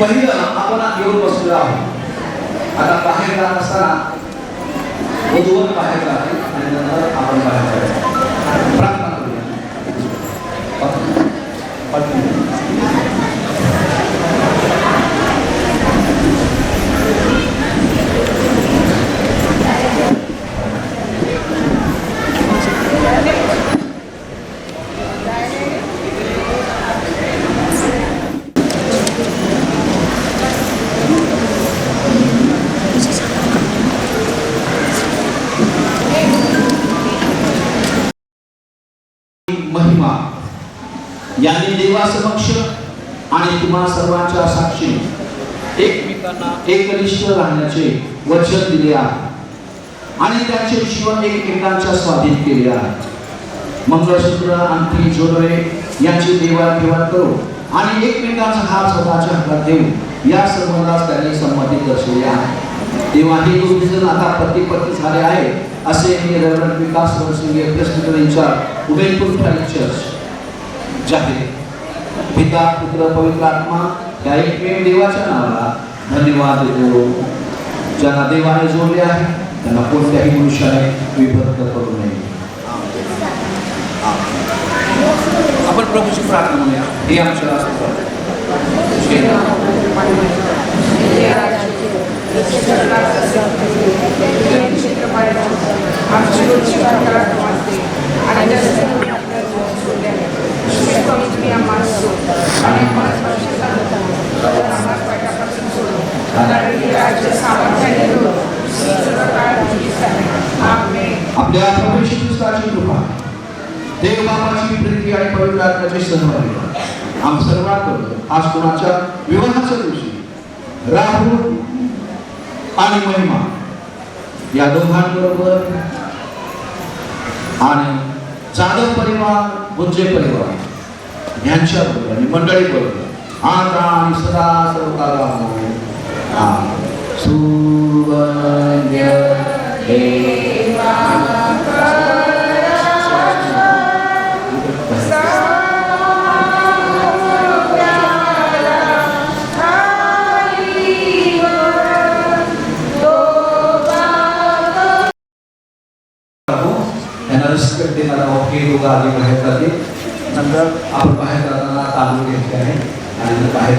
पहिलं आपण येऊन बसलेलो आहोत. आता बाहेर जात असताना वधूवर बाहेर जाते आणि नंतर आपण बाहेर जायचं. प्रार्थना करूया. महिमा यांनी देवासमक्ष आणि तुम्हा सर्वांच्या साक्षी एकमेकांना एकनिष्ठ राहण्याचे वचन दिले आहे आणि त्यांचे जीवन एकमेकांच्या स्वाधीन केले आहे. मंगळसूत्र अंगठी जोडवे यांची देवाणघेवाण करू आणि एकमेकांचा हात स्वतःच्या हातात देऊ या संबंधास त्यांनी संमती दर्शवली आहे. तेव्हा हे दोघे जण आता पती पत्नी झाले आहे असे मी रेव्हरंड विकास सिंगे प्रेसिडेंट इंचार्ज उदयपूर चर्च जाहीर. पिता पुत्र पवित्र आत्मा या एकमेव देवाच्या नावाला धन्यवाद देतो. ज्यांना देवाने जोडले आहे त्यांना कोणत्याही मनुष्याने विभक्त करू नये. आपण प्रभूची प्रार्थना म्हणूया. हे आमच्या आपल्या प्रभू येशू ख्रिस्ताची कृपा देव बाबाची प्रीती आणि पवित्र आत्म्याची सहभागी आम सर्वांकडून आज कोणाच्या विवाहाच्या दिवशी राहुल आणि महिमा या दोघांबरोबर आणि जाधव परिवार गुंजे परिवार यांच्याबरोबर आणि मंडळी बरोबर आता आणि सदा सर्वकाळ सुवर्ण देवा रिस्पेक्ट देणारा हे लोक आधी बाहेर जाते. नंतर आपण बाहेर जाताना तांदूळ घेतले आहे आणि बाहेर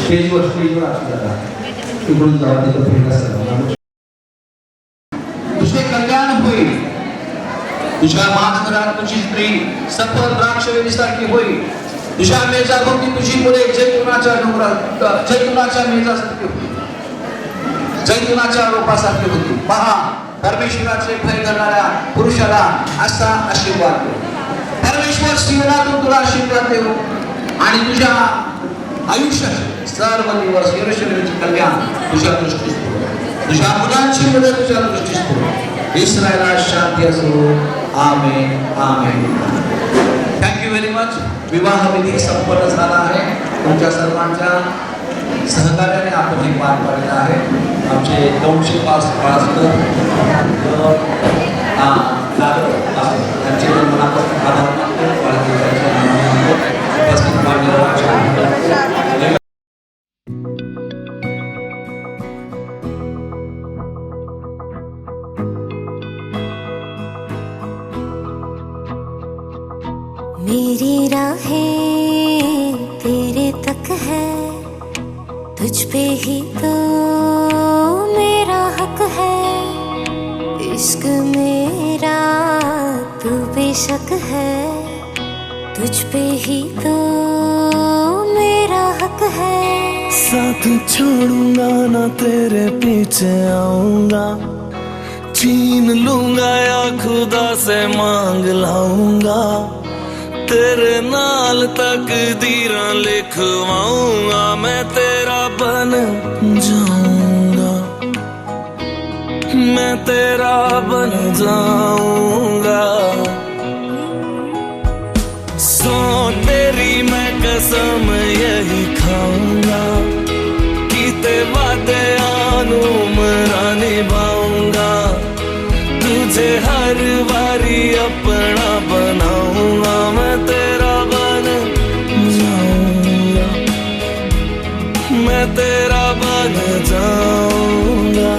स्टेजवर असू जातात. तिकडून जावा तिथं फिरला सर्व तुझे कल्याण होईल. तुझ्या माजघरात तुझी स्त्री सफल द्राक्षवेलीसारखी होईल. तुझ्या मेजाभोवती तुझी मुले जैतुनाच्या डोंगरात जैतुनाच्या मेजासारखी होईल. जैतुनाच्या रोपासारखी होती. पहा परमेश्वराचे भय करणाऱ्या पुरुषाला असा आशीर्वाद देऊ. परमेश्वर जीवनातून तुला आशीर्वाद देऊ आणि तुझ्या आयुष्याचे सर्व दिवस यरूशलेमचे कल्याण तुझ्या दृष्टीस पडो. तुझ्या मुलांची मदत तुझ्या दृष्टीस पडो. इस्रायला शांती असो. Amen amen. Thank you very much. विवाह विधी संपन्न झाला आहे. तुमच्या सर्वांच्या सहकार्याने आपण हे पार पाडले आहे. आमचे 205 त्यांचे मनापासून आभार मानतो. उपस्थित मान्यवर मेरी राहें तेरे तक है, तुझ पे ही तो मेरा हक है. इश्क मेरा तू बेशक है, तू तुझ पे ही तो मेरा हक है। साथ छोड़ूंगा ना तेरे पीछे आऊंगा, छीन लूंगा या खुदा से मांग लाऊंगा, तेरे नाल तकदीरां लिखवाऊंगा, मैं तेरा बन जाऊंगा, मैं तेरा बन जाऊंगा। सो तेरी मैं कसम यही खाऊंगा, कीते वादे आनू मरा निभाऊंगा, तुझे हर बारी अपना बनाऊंगा, मैं तेरा बन जाऊंगा, मैं तेरा बन जाऊंगा।